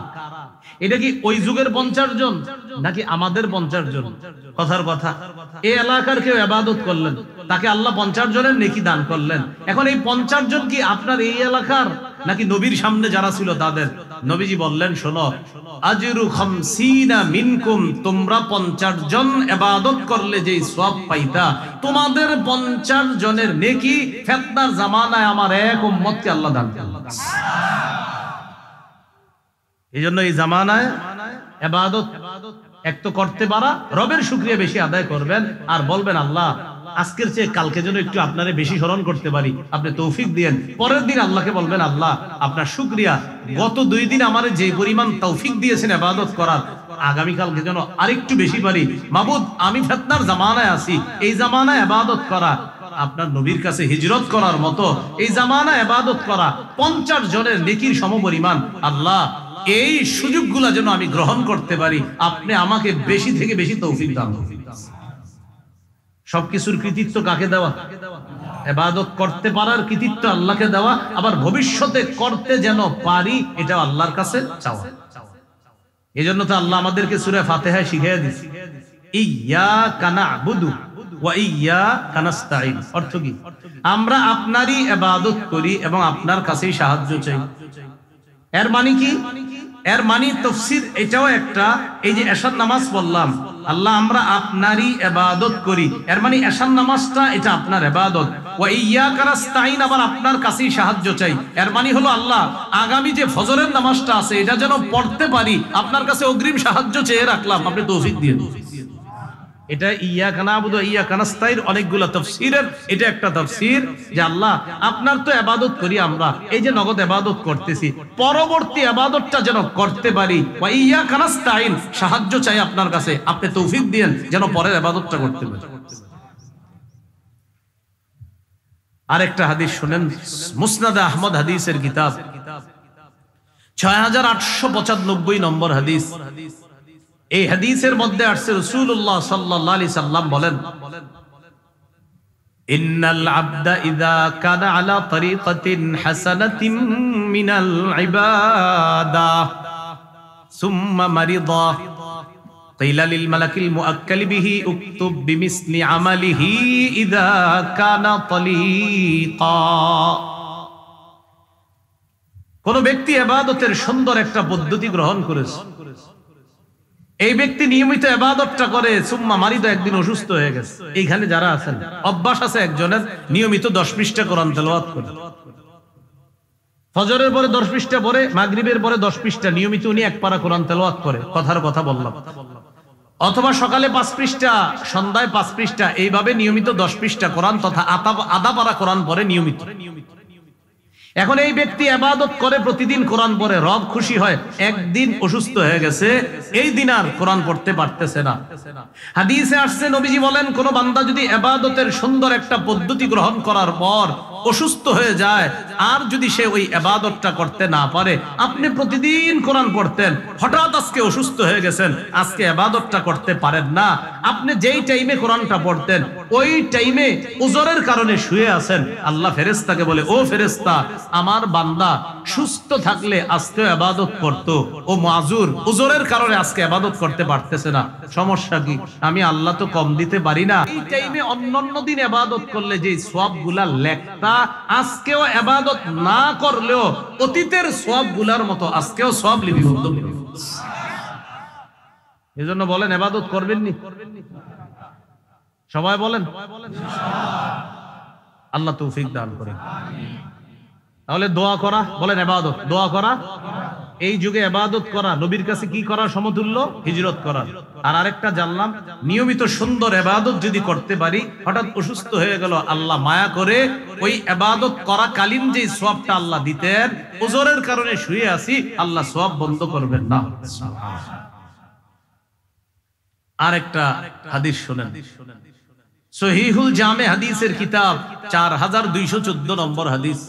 এটা কি ওই যুগের 50 জন নাকি আমাদের 50 জন? কথার কথা, এই এলাকার কেউ ইবাদত করলেন, তাকে আল্লাহ 50 জনের নেকি দান করলেন। এখন এই 50 জন কি আপনার এই এলাকার নাকি নবীর সামনে যারা ছিল তাদের? নবীজি বললেন, শোনো, আজরু খামসিনা মিনকুম, তোমরা 50 জন ইবাদত করলে যেই সওয়াব পাইতা, তোমাদের 50 জনের নেকি ফিতনার জামানায় আমার এক উম্মতকে আল্লাহ দান করলেন। এইজন্য এই জামানায় ইবাদত এক তো করতে পারা, রবের শুকরিয়া বেশি আদায় করবেন, আর বলবেন আল্লাহ আজকের চেয়ে কালকে যেন একটু আপনারে বেশি স্মরণ করতে পারি, আপনি তৌফিক দিয়েন। পরের দিন আল্লাহকে বলবেন, আল্লাহ আপনার শুকরিয়া, গত 2 দিন আমারে যে পরিমাণ তৌফিক দিয়েছেন ইবাদত করার, আগামী কালকে যেন আরেকটু বেশি পারি। মাবুদ, আমি ফিতনার জামানায় আছি, এই জামানায় ইবাদত করা আপনার নবীর কাছে হিজরত করার মতো, এই জামানায় ইবাদত করা 50 জনের নেকির সমপরিমাণ। আল্লাহ এই সুযোগগুলো যেন আমি গ্রহণ করতে পারি, আপনি আমাকে বেশি থেকে বেশি তৌফিক দান করুন। সবকিছুর কৃতিত্ব কাকে দেওয়া? ইবাদত করতে পারার কৃতিত্ব আল্লাহকে দেওয়া, আবার ভবিষ্যতে করতে যেন পারি এটা আল্লাহর কাছে চাওয়া। এজন্য তো আল্লাহ আমাদেরকে সূরা ফাতিহায় শিখিয়ে দিয়েছে, ইয়্যাকা না'বুদু ওয়া ইয়্যাকা নাস্তাঈন। অর্থ কি? আমরা আপনারই ইবাদত করি এবং আপনার কাছেই সাহায্য চাই। এর মানে কি? এর মানে তাফসীর এটাও একটা, এই যে এশার নামাজ বললাম, আল্লাহ আমরা আপনারই ইবাদত করি, এর মানে এশার নামাজটা এটা আপনার ইবাদত। ওয়া ইয়্যাকা নাস্তাঈন, আবার আপনার কাছেই সাহায্য চাই। এর মানে হলো আল্লাহ আগামী যে ফজরের নামাজটা আছে এটা যেন পড়তে পারি, আপনার কাছে অগ্রিম সাহায্য চেয়ে রাখলাম, আপনি তৌফিক দিয়ে দিন। এটা ইয়্যাকা না'বুদু ওয়া ইয়্যাকা নাস্তাঈন অনেকগুলো তাফসীরের এটা একটা তাফসীর, যে আল্লাহ আপনার তো ইবাদত করি আমরা, এই যে নগদ ইবাদত করতেছি, পরবর্তী ইবাদতটা যেন করতে পারি। ওয়া ইয়্যাকা নাস্তাঈন, সাহায্য চাই আপনার কাছে, আপনি তৌফিক দিয়েন যেন পরের ইবাদতটা করতে পারি। আরেকটা হাদিস শুনেন, মুসনাদে আহমদ হাদিসের কিতাব 6895 নম্বর হাদিস। এই হাদিসের মধ্যে আসছে রাসূলুল্লাহ সাল্লাল্লাহু আলাইহি সাল্লাম বলেন, ইন্নাল আবদা ইযা কানা আলা তরিকাতিন হাসানাতিন মিনাল ইবাদাহ সুম্মা মারিদা কিলা লিল মালাকিল মুআক্কাল বিহি উকতুব বিমিসলি আমালিহি ইযা কানা তালিকা। কোন ব্যক্তি ইবাদতের সুন্দর একটা পদ্ধতি গ্রহণ করেছে, এই ব্যক্তি নিয়মিত ইবাদতটা করে, সুম্মা মারিদা, একদিন অসুস্থ হয়ে গেছে। এইখানে যারা আছেন, অভ্যাস আছে একজনের নিয়মিত 10 পৃষ্ঠা কোরআন তেলাওয়াত করে, ফজরের পরে 10 পৃষ্ঠা পড়ে, মাগরিবের পরে 10 পৃষ্ঠা নিয়মিত উনি এক পারা কোরআন তেলাওয়াত করে, কথার কথা বললাম। অথবা সকালে 5 পৃষ্ঠা, সন্ধ্যায় 5 পৃষ্ঠা, এইভাবে নিয়মিত 10 পৃষ্ঠা কোরআন তথা আধা পারা কোরআন পড়ে নিয়মিত। এখন এই ব্যক্তি ইবাদত করে, প্রতিদিন কোরআন পড়ে, রব খুশি হয়। একদিন অসুস্থ হয়ে গেছে, এই দিন আর কোরআন পড়তে পারতেছে না। হাদিসে আসছে, নবীজি বলেন, কোন বান্দা যদি ইবাদতের সুন্দর একটা পদ্ধতি গ্রহণ করার পর অসুস্থ হয়ে যায়, আর যদি সে ওই ইবাদতটা করতে না পারে, আপনি প্রতিদিন কোরআন পড়তেন, হঠাৎ আজকে অসুস্থ হয়ে গেছেন, আজকে ইবাদতটা করতে পারেন না, আপনি যেই টাইমে কোরআনটা পড়তেন ওই টাইমে উজরের কারণে শুয়ে আছেন, আল্লাহ ফেরেশতাকে বলে, ও ফেরেশতা, আমার বান্দা সুস্থ থাকলে আজকে ইবাদত করত, ও মাজুর, উজরের কারণে আজকে ইবাদত করতে পারতেছে না, সমস্যা কি? আমি আল্লাহ তো কম দিতে পারি না। এই টাইমে অন্যান্য দিন ইবাদত করলে যে সওয়াবগুলা লেখতা, আজকেও ইবাদত না করলেও অতীতের সওয়াবগুলার মতো আজকেও সওয়াব লিপিবদ্ধ হবে। এজন্য বলেন, ইবাদত করবেন নি? সবাই বলেন আল্লাহ তৌফিক দান করেন। তাহলে দোয়া করা, বলেন ইবাদত, দোয়া করা, এই যুগে ইবাদত করা নবীর কাছে কি করার সমতুল্য? হিজরত করা। আর আরেকটা জানলাম, নিয়মিত সুন্দর ইবাদত যদি করতে পারি, হঠাৎ অসুস্থ হয়ে গেল, আল্লাহ মায়া করে ওই ইবাদত করা কালীন যে সওয়াবটা আল্লাহ দিতেন, উজরের কারণে শুয়ে আছি, আল্লাহ সওয়াব বন্ধ করবেন না। আরেকটা হাদিস শুনেন, সহিহুল জামে হাদিসের কিতাব 4214 নম্বর হাদিস।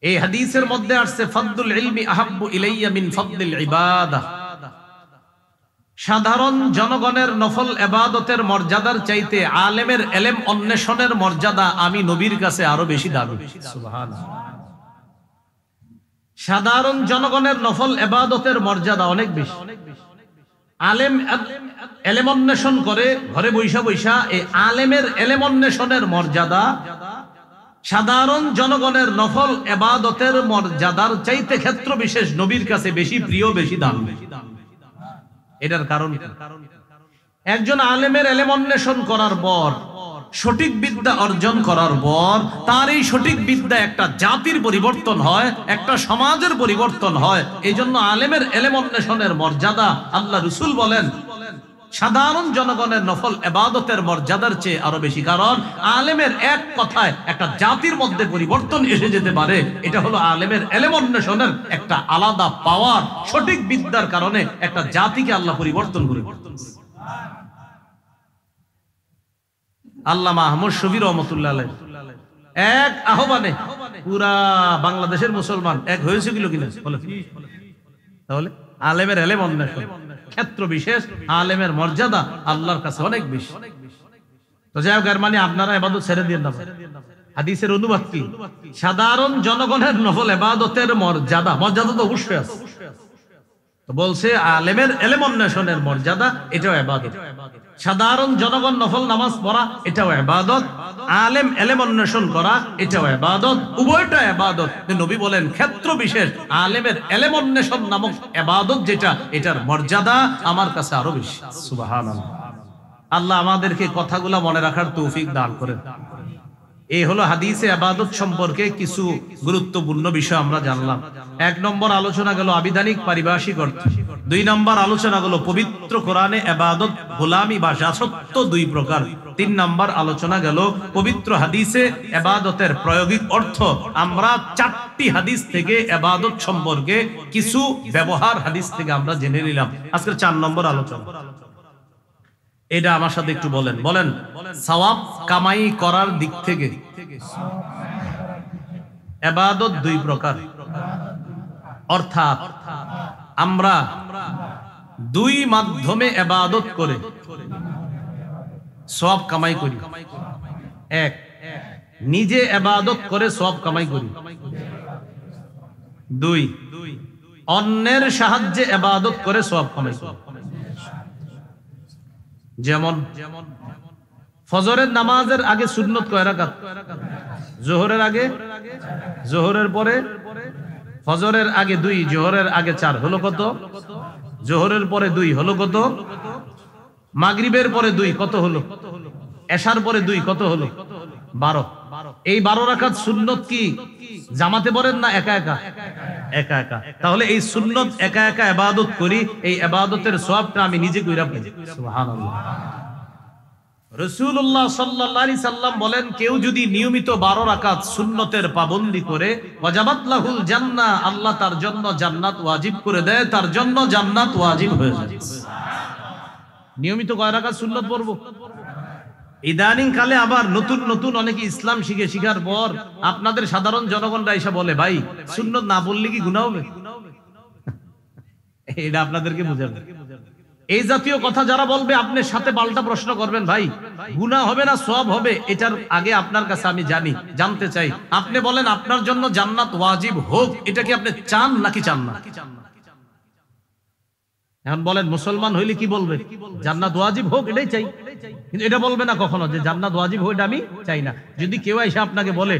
এই হাদিসের মধ্যে আসছে, ফাদলুল ইলমি আহাব্বু ইলাইয়া মিন ফাদলিল ইবাদাহ। সাধারণ জনগণের নফল ইবাদতের মর্যাদার চাইতে আলেমের ইলম অন্বেষণের মর্যাদা আমি নবীর কাছে আরো বেশি দামি। সুবহানাল্লাহ। সাধারণ জনগণের নফল ইবাদতের মর্যাদা অনেক বেশি। আলেম ইলম অন্বেষণ করে ঘরে বৈশা বৈশা, এই আলেমের ইলম অন্বেষণের মর্যাদা সাধারণ জনগণের নফল ইবাদতের মর্যাদার চাইতে ক্ষেত্র বিশেষ নবীর কাছে বেশি প্রিয়, বেশি দামি। এটার কারণ একজন আলেমের ইলম অন্বেষণ করার পর, সঠিক বিদ্যা অর্জন করার পর, তার এই সঠিক বিদ্যা একটা জাতির পরিবর্তন হয়, একটা সমাজের পরিবর্তন হয়। এই জন্য আলেমের ইলম অন্বেষণের মর্যাদা আল্লাহ রাসূল বলেন সাধারণ জনগণের নফল ইবাদতের মর্যাদার চেয়ে আরো বেশি। কারণ আলেমের এক কথায় একটা জাতির মধ্যে পরিবর্তন এসে যেতে পারে। এটা হলো আলেমের ইলম অন্বেষণের একটা আলাদা পাওয়ার। সঠিক বিদ্যার কারণে একটা জাতিকে আল্লাহ পরিবর্তন করে। আল্লামা আহমদ শফী রহমাতুল্লাহ আলাইহি এক আহ্বানে পুরা বাংলাদেশের মুসলমান এক হয়েছে কিনা বলে। তাহলে আলেমের ইলম অন্বেষণ ক্ষেত্র বিশেষ, আলেমের মর্যাদা আল্লাহর কাছে অনেক বেশি। তো যাই হোক, মানে আপনারা ইবাদত ছেড়ে দিয়ে না। হাদিসের অনুবাদ কি? সাধারণ জনগণের নফল ইবাদতের মর্যাদা, মর্যাদা তো অবশ্যই আছে। তো বলছে আলেমের ইলম অন্বেষণের মর্যাদা, এটাও ইবাদত। সাধারণ জনগণ নফল নামাজ পড়া, এটাও ইবাদত। আলেম ইলম অন্বেষণ করা, এটাও ইবাদত। উভয়টা ইবাদত। নবী বলেন ক্ষেত্র বিশেষ আলেমের ইলম অন্বেষণ নামক ইবাদত যেটা, এটার মর্যাদা আমার কাছে আরো বেশি। সুবহানাল্লাহ। আল্লাহ আমাদেরকে কথাগুলো মনে রাখার তৌফিক দান করেন। এই হলো হাদিসে ইবাদত সম্পর্কে কিছু গুরুত্বপূর্ণ বিষয় আমরা জানলাম। এক নম্বর আলোচনা গেল আবিধানিক পারিভাষিক অর্থ। দুই নম্বর আলোচনা গেল পবিত্র কোরআনে ইবাদত গোলামি বা দাসত্ব দুই প্রকার। তিন নম্বর আলোচনা গেল পবিত্র হাদিসে ইবাদতের প্রায়োগিক অর্থ। আমরা চারটি হাদিস থেকে ইবাদত সম্পর্কে কিছু ব্যবহার হাদিস থেকে আমরা জেনে নিলাম। আজকে 4 নম্বর আলোচনা। এটা আমার সাথে একটু বলেন। বলেন সওয়াব কামাই করার দিক থেকে ইবাদত দুই প্রকার। অর্থাৎ আমরা দুই মাধ্যমে ইবাদত করে সওয়াব কামাই করি। এক, নিজে ইবাদত করে সওয়াব কামাই করি। দুই, অন্যের সাহায্যে ইবাদত করে সওয়াব কামাই করি। যেমন ফজরের নামাজের আগে সুন্নত কয় রাকাত? জোহরের আগে, জোহরের পরে, ফজরের আগে 2, জোহরের আগে 4, হলো কত? জোহরের পরে 2 হলো কত? মাগরিবের পরে 2 কত হলো? এশার পরে 2 কত হলো? 12। এই 12 রাকাত সুন্নত কি জামাতে পড়েন না একা একা? একা একা। তাহলে এই সুন্নত একা একা ইবাদত করি, এই ইবাদতের সওয়াবটা আমি নিজে কইরা পাই। সুবহানাল্লাহ। রাসূলুল্লাহ সাল্লাল্লাহু আলাইহি সাল্লাম বলেন, কেউ যদি নিয়মিত 12 রাকাত সুন্নতের পাবন্দি করে, ওয়াজাবাত লাহুল জান্নাহ, আল্লাহ তার জন্য জান্নাত ওয়াজিব করে দেয়, তার জন্য জান্নাত ওয়াজিব হয়ে যায়। নিয়মিত কয় রাকাত সুন্নত পড়বো? ইদানিং কালে আবার নতুন নতুন অনেকে ইসলাম শিখার পর আপনাদের সাধারণ জনগণরা এসে বলে, ভাই সুন্নত না পড়লে কি গুনাহ হবে? এটা আপনাদেরকে বুঝাবে। এই জাতীয় কথা যারা বলবে, আপনার সাথে পাল্টা প্রশ্ন করবেন, ভাই গুনাহ হবে না সওয়াব হবে? এটার আগে আপনার কাছে আমি জানতে চাই, আপনি বলেন আপনার জন্য জান্নাত ওয়াজিব হোক, এটা কি আপনি চান নাকি চান না? এখন বলেন মুসলমান হইলে কি বলবে? জান্নাত ওয়াজিব হোক এটাই চাই। কিন্তু এটা বলবে না কখনো যে জান্নাত ওয়াজিব হোক এটা আমি চাই না। যদি কেউ এসে আপনাকে বলে,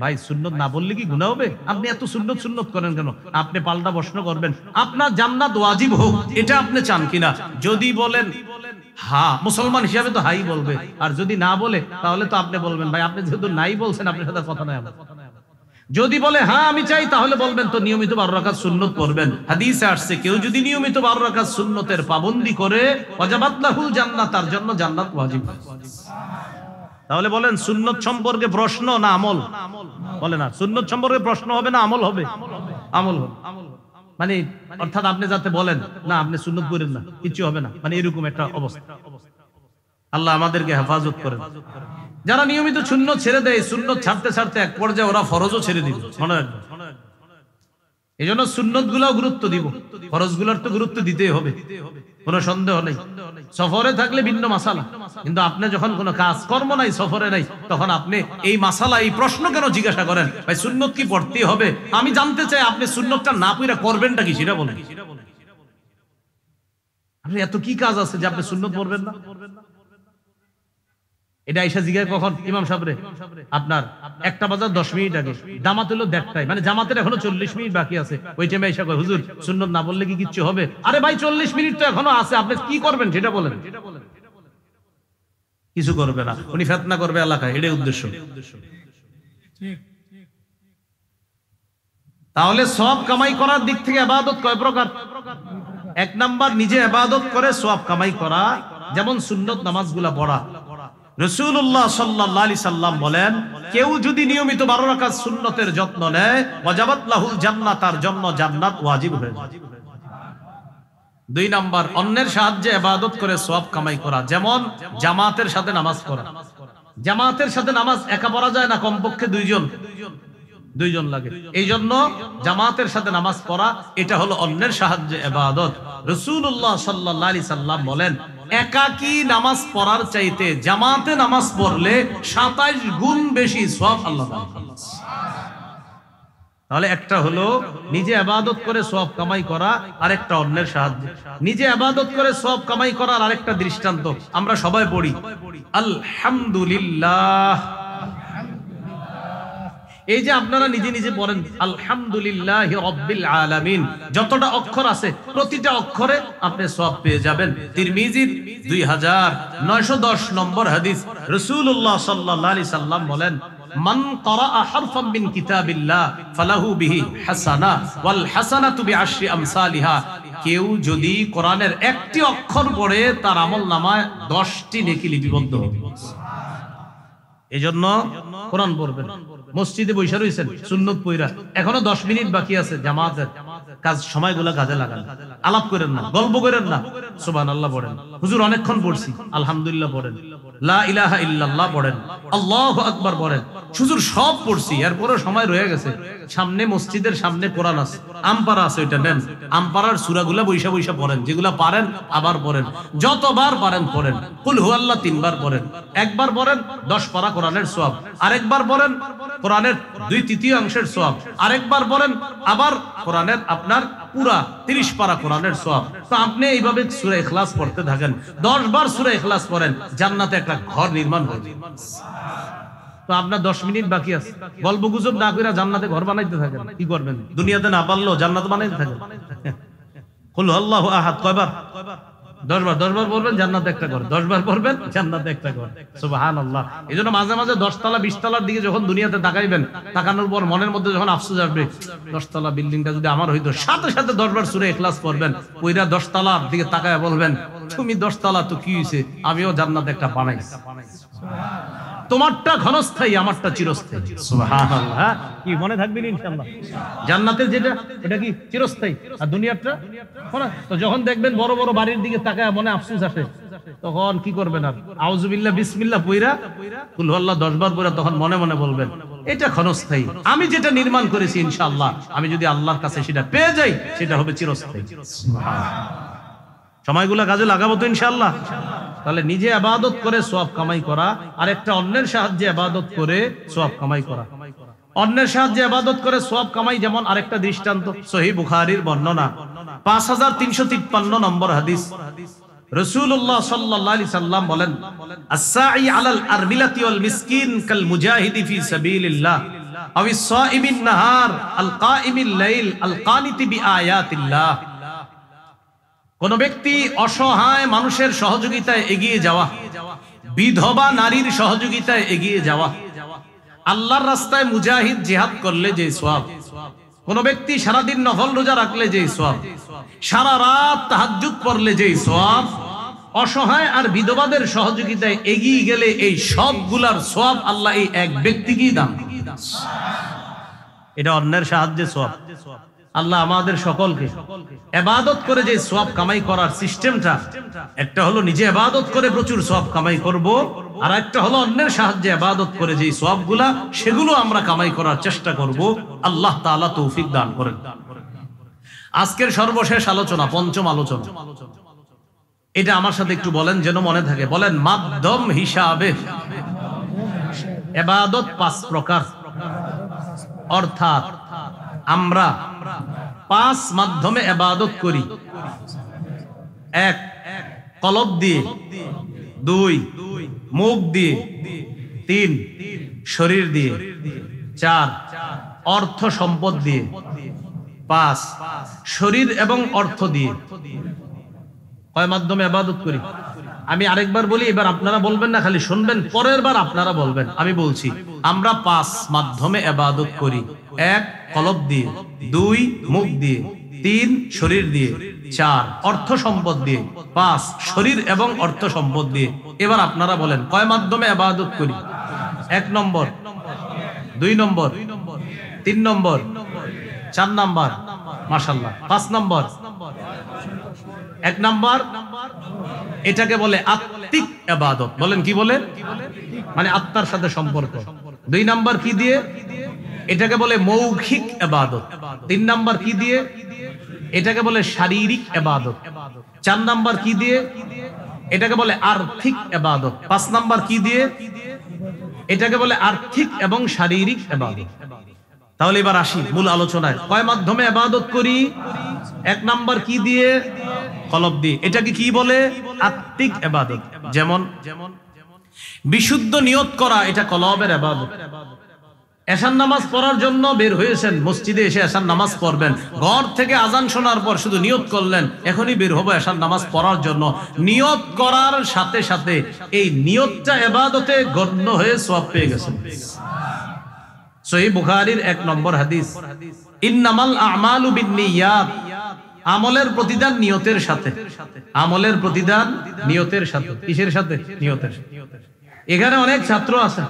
ভাই সুন্নত না বললে কি গুনাহ হবে, আপনি এত সুন্নত করেন কেন, আপনি পাল্টা প্রশ্ন করবেন, আপনার জান্নাত ওয়াজিব হোক এটা আপনি চান কিনা? যদি বলেন হ্যাঁ, মুসলমান হিসাবে তো হাই বলবে। আর যদি না বলে, তাহলে তো আপনি বলবেন, ভাই আপনি যেহেতু নাই বলছেন, আপনার সাথে কথা নাই। যদি বলে হ্যাঁ আমি চাই, তাহলে বলবেন তো নিয়মিত 12 রাকাত সুন্নত পড়বেন। হাদিসে আসছে, কেউ যদি নিয়মিত 12 রাকাত সুন্নতের পাবন্দি করে, ওয়াজাবাত লাহুল জান্নাহ, তার জন্য জান্নাত ওয়াজিব। তাহলে বলেন সুন্নত সম্পর্কে প্রশ্ন না আমল? বলেন না, সুন্নত সম্পর্কে প্রশ্ন হবে না আমল হবে? আমল হবে। মানে অর্থাৎ আপনি যাতে বলেন না আপনি সুন্নত পড়েন না, কিছু হবে না, মানে এরকম একটা অবস্থা। আল্লাহ আমাদেরকে হেফাজত করেন। যারা নিয়মিত সুন্নত ছেড়ে দেয়, সুন্নত ছাড়তে ছাড়তে এক পর্যায়ে ওরা ফরজও ছেড়ে দিবে। এজন্য সুন্নত গুলাও গুরুত্ব দিব, ফরজ গুলার তো গুরুত্ব দিতেই হবে, কোনো সন্দেহ নেই। সফরে থাকলে ভিন্ন মাসালা, কিন্তু আপনি যখন কোনো কাজ কর্ম নাই, সফরে নাই, তখন আপনি এই মাসালা, এই প্রশ্ন কেন জিজ্ঞাসা করেন? ভাই সুন্নত কি পড়তেই হবে? আমি জানতে চাই আপনি সুন্নতটা না পড়া করবেনটা কি, সেটা বলেন। আপনি এত কি কাজ আছে যে আপনি সুন্নত পড়বেন না? এটা আইসা জিজ্ঞাসা কখন ইমাম সাহেবরে, আপনার 1টা বাজার 10 মিনিট আগে, জামাত হলো 1টায়, মানে জামাতের এখনো 40 মিনিট বাকি আছে। ওই টাইমে আইসা কয় হুজুর সুন্নত না বললে কি কিচ্ছু হবে? আরে ভাই 40 মিনিট তো এখনো আছে, আপনি কি করবেন সেটা বলেন। কিছু করবে না, উনি ফিতনা করবে এলাকায়, এটাই উদ্দেশ্য। তাহলে সওয়াব কামাই করার দিক থেকে ইবাদত কয় প্রকার? 1 নাম্বার নিজে ইবাদত করে সওয়াব কামাই করা, যেমন সুন্নত নামাজগুলা পড়া। রাসূলুল্লাহ সাল্লাল্লাহু আলাইহি সাল্লাম বলেন, কেউ যদি নিয়মিত 12 রাকাত সুন্নতের যত্ন নেয়, ওয়াজাবাত লাহুল জান্নাত, তার জন্য জান্নাত ওয়াজিব হয়ে যায়। 2 নাম্বার অন্যের সাহায্যে ইবাদত করে সওয়াব কামাই করা, যেমন জামাতের সাথে নামাজ পড়া। জামাতের সাথে নামাজ একা পড়া যায় না, কমপক্ষে দুইজন লাগে। এই জন্য জামাতের সাথে নামাজ পড়া, এটা হলো অন্যের সাহায্যে ইবাদত। রাসূলুল্লাহ সাল্লাল্লাহু আলাইহি সাল্লাম বলেন, একাকী নামাজ পড়ার চাইতে জামাতে নামাজ পড়লে 27 গুণ বেশি সওয়াব আল্লাহ দান করেন। তাহলে একটা হলো নিজে ইবাদত করে সওয়াব কামাই করা, আরেকটা অন্যের সাহায্যে। নিজে ইবাদত করে সওয়াব কামাই করার আরেকটা দৃষ্টান্ত আমরা সবাই পড়ি, আলহামদুলিল্লাহ। এই যে আপনারা নিজে নিজে পড়েন আলহামদুলিল্লাহি রাব্বিল আলামিন, যতটা অক্ষর আছে প্রতিটা অক্ষরে আপনি সওয়াব পেয়ে যাবেন। তিরমিজির 2910 নম্বর হাদিস, রাসূলুল্লাহ সাল্লাল্লাহু আলাইহি সাল্লাম বলেন, মান ক্বারাআ হারফাম মিন কিতাবিল্লাহ ফালাহু বিহি হাসানা ওয়াল হাসানাতু বিআশরি আমসালিহা। কেউ যদি কোরআনের একটি অক্ষর পড়ে, তার আমলনামায় 10টি নেকি লিপিবদ্ধ হবে। এজন্য কোরআন পড়বেন। মসজিদে বৈশা রয়েছেন সুন্নত পইরা, এখনো 10 মিনিট বাকি আছে জামাতের কাজ, সময়গুলা কাজে লাগান। আলাপ করেন না, গল্প করেন না, সুবহানাল্লাহ পড়েন। হুজুর অনেকক্ষণ পড়ছি, আলহামদুলিল্লাহ পড়েন, লা ইলাহা ইল্লাল্লাহ পড়েন, আল্লাহু আকবার পড়েন। হুজুর সব পড়ছি, এরপরে সময় রয়ে গেছে, সামনে মসজিদের সামনে কোরআন আছে, আমপারা আছে, ওইটা নেন, আমপারার সূরাগুলা বৈশা বৈশা পড়েন, যেগুলা পারেন আবার পড়েন, যতবার পারেন পড়েন। কুল হুয়াল্লাহ 3 বার পড়েন, একবার পড়েন 10 পারা কোরআনের সওয়াব, আরেকবার পড়েন কোরআনের 2/3 সওয়াব, আরেকবার পড়েন আবার কোরআনের আপনার পুরা 30 পারা কোরআনের সওয়াব। তো আপনি এইভাবে সূরা ইখলাস পড়তে থাকেন, 10 বার সূরা ইখলাস পড়েন, জান্নাতে একটা ঘর নির্মাণ হবে। তো আপনার 10 মিনিট বাকি আছে, গল্প গুজব না কইরা জান্নাতে ঘর বানাইতে থাকেন। কি করবেন? দুনিয়াতে না পারলেও জান্নাত বানাইতে থাকেন। কুল আল্লাহু আহাদ কয়বার? 10 বার। 10 বার পড়বেন, জান্নাতে একটা ঘর। 10 বার পড়বেন, জান্নাতে একটা ঘর। সুবহানাল্লাহ। এজন্য মাঝে মাঝে 10 তলা 20 তলার দিকে যখন দুনিয়াতে তাকাইবেন, তাকানোর পর মনের মধ্যে যখন আফসোস আসবে, 10 তলা বিল্ডিংটা যদি আমার হইতো, সাথে সাথে 10 বার সূরা ইখলাস পড়বেন, পয়রা 10 তলার দিকে তাকায় বলবেন, তুমি 10 তলা তো কি হইছে, আমিও জান্নাতে একটা বানাইছি। তোমারটা ক্ষণস্থায়ী, আমারটা চিরস্থায়ী। সুবহানাল্লাহ। কি মনে থাকবে ইনশাআল্লাহ? জান্নাতের যেটা, এটা কি চিরস্থায়ী, আর দুনিয়াটা তো যখন দেখবেন বড় বড় বাড়ির দিকে তাকায় মনে আফসোস আসে, তখন কি করবেন? আর আউযুবিল্লাহ বিসমিল্লাহ পয়রা কুল হুয়াল্লাহ 10 বার পয়রা তখন মনে মনে বলবেন, এটা ক্ষণস্থায়ী, আমি যেটা নির্মাণ করেছি ইনশাআল্লাহ, আমি যদি আল্লাহর কাছে সেটা পেয়ে যাই, সেটা হবে চিরস্থায়ী। সুবহানাল্লাহ। সময়গুলো কাজে লাগাবো তো ইনশাআল্লাহ। তাহলে নিজে ইবাদত করে সওয়াব কামাই করা, আর একটা অন্যের সাহায্যে ইবাদত করে সওয়াব কামাই করা। অন্যের সাহায্যে ইবাদত করে সওয়াব কামাই, যেমন আরেকটা দৃষ্টান্ত সহিহ বুখারীর বর্ণনা, 5353 নম্বর হাদিস, রাসূলুল্লাহ সাল্লাল্লাহু আলাইহি সাল্লাম বলেন, আস-সাঈ আলাল আরমিলাতি ওয়াল মিসকিন কাল মুজাহিদি ফি সাবিলিল্লাহ আওয়াস সাইমিন নাহার আল কাইমিল লাইল আল কানিতি বিআয়াতিল্লাহ। কোন ব্যক্তি অসহায় মানুষের সহযোগিতায় এগিয়ে যাওয়া, বিধবা নারীর সহযোগিতায় এগিয়ে যাওয়া, আল্লাহর রাস্তায় মুজাহিদ জিহাদ করলে যে সওয়াব, কোন ব্যক্তি সারাদিন নফল রোজা রাখলে যে সওয়াব, সারা রাত তাহাজ্জুদ পড়লে যে সওয়াব, অসহায় আর বিধবাদের সহযোগিতায় এগিয়ে গেলে এই সবগুলার সওয়াব আল্লাহ এই এক ব্যক্তিকেই দান করেন। এটা অন্যের সাহায্যে সওয়াব। আল্লাহ আমাদের সকলকে ইবাদত করে যে সওয়াব কামাই করার সিস্টেমটা, একটা হলো নিজে ইবাদত করে প্রচুর সওয়াব কামাই করব, আর একটা হলো অন্যের সাহায্যে ইবাদত করে যে সওয়াবগুলা, সেগুলো আমরা কামাই করার চেষ্টা করব। আল্লাহ তাআলা তৌফিক দান করেন। আজকের সর্বশেষ আলোচনা, পঞ্চম আলোচনা, এটা আমার সাথে একটু বলেন যেন মনে থাকে। বলেন, মাধ্যম হিসাবে ইবাদত 5 প্রকার, অর্থাৎ আমরা 5 মাধ্যমে ইবাদত করি। 1 কলব দিয়ে, 2 মুখ দিয়ে, 3 শরীর দিয়ে, 4 অর্থ সম্পদ দিয়ে, 5 শরীর এবং অর্থ দিয়ে। কয় মাধ্যমে ইবাদত করি? আমি আরেকবার বলি, এবার আপনারা বলবেন না, খালি শুনবেন, পরের বার আপনারা বলবেন। আমি বলছি, আমরা 5 মাধ্যমে ইবাদত করি। 1 কলব দিয়ে, 2 মুখ দিয়ে, 3 শরীর দিয়ে, 4 অর্থ সম্পদ দিয়ে, 5 শরীর এবং অর্থ সম্পদ দিয়ে। এবার আপনারা বলেন, কয় মাধ্যমে ইবাদত করি? 1 নম্বর, 2 নম্বর, 3 নম্বর, 4 নম্বর, মাশাআল্লাহ, 5 নম্বর। 1 নম্বর, এটাকে বলে আত্মিক ইবাদত। বলেন, কি বলে? মানে আত্মার সাথে সম্পর্ক। 2 নম্বর কি দিয়ে? এটাকে বলে মৌখিক ইবাদত। 3 নম্বর কি দিয়ে? এটাকে বলে শারীরিক ইবাদত। 4 নম্বর কি দিয়ে? এটাকে বলে আর্থিক ইবাদত। 5 নম্বর কি দিয়ে? এটাকে বলে আর্থিক এবং শারীরিক ইবাদত। তাহলে এবার আসি মূল আলোচনায়। কয় মাধ্যমে ইবাদত করি? 1 নম্বর কি দিয়ে? কলব দিয়ে। এটাকে কি বলে? আত্মিক ইবাদত। যেমন বিশুদ্ধ নিয়ত করা, এটা কলবের ইবাদত। এশার নামাজ পড়ার জন্য বের হয়েছেন, মসজিদে এসে এশার নামাজ পড়বেন, ঘর থেকে আজান শোনার পর শুধু নিয়ত করলেন এখনই বের হবো এশার নামাজ পড়ার জন্য। নিয়ত করার সাথে সাথে এই নিয়তটা ইবাদতে গণ্য হয়ে সওয়াব পেয়ে গেছেন। সহিহ বুখারীর 1 নম্বর হাদিস, ইন্নামাল আ'মালু বিন্নিয়াত, আমলের প্রতিদান নিয়তের সাথে। আমলের প্রতিদান নিয়তের সাথে। কিসের সাথে? নিয়তের সাথে। এখানে অনেক ছাত্র আছে,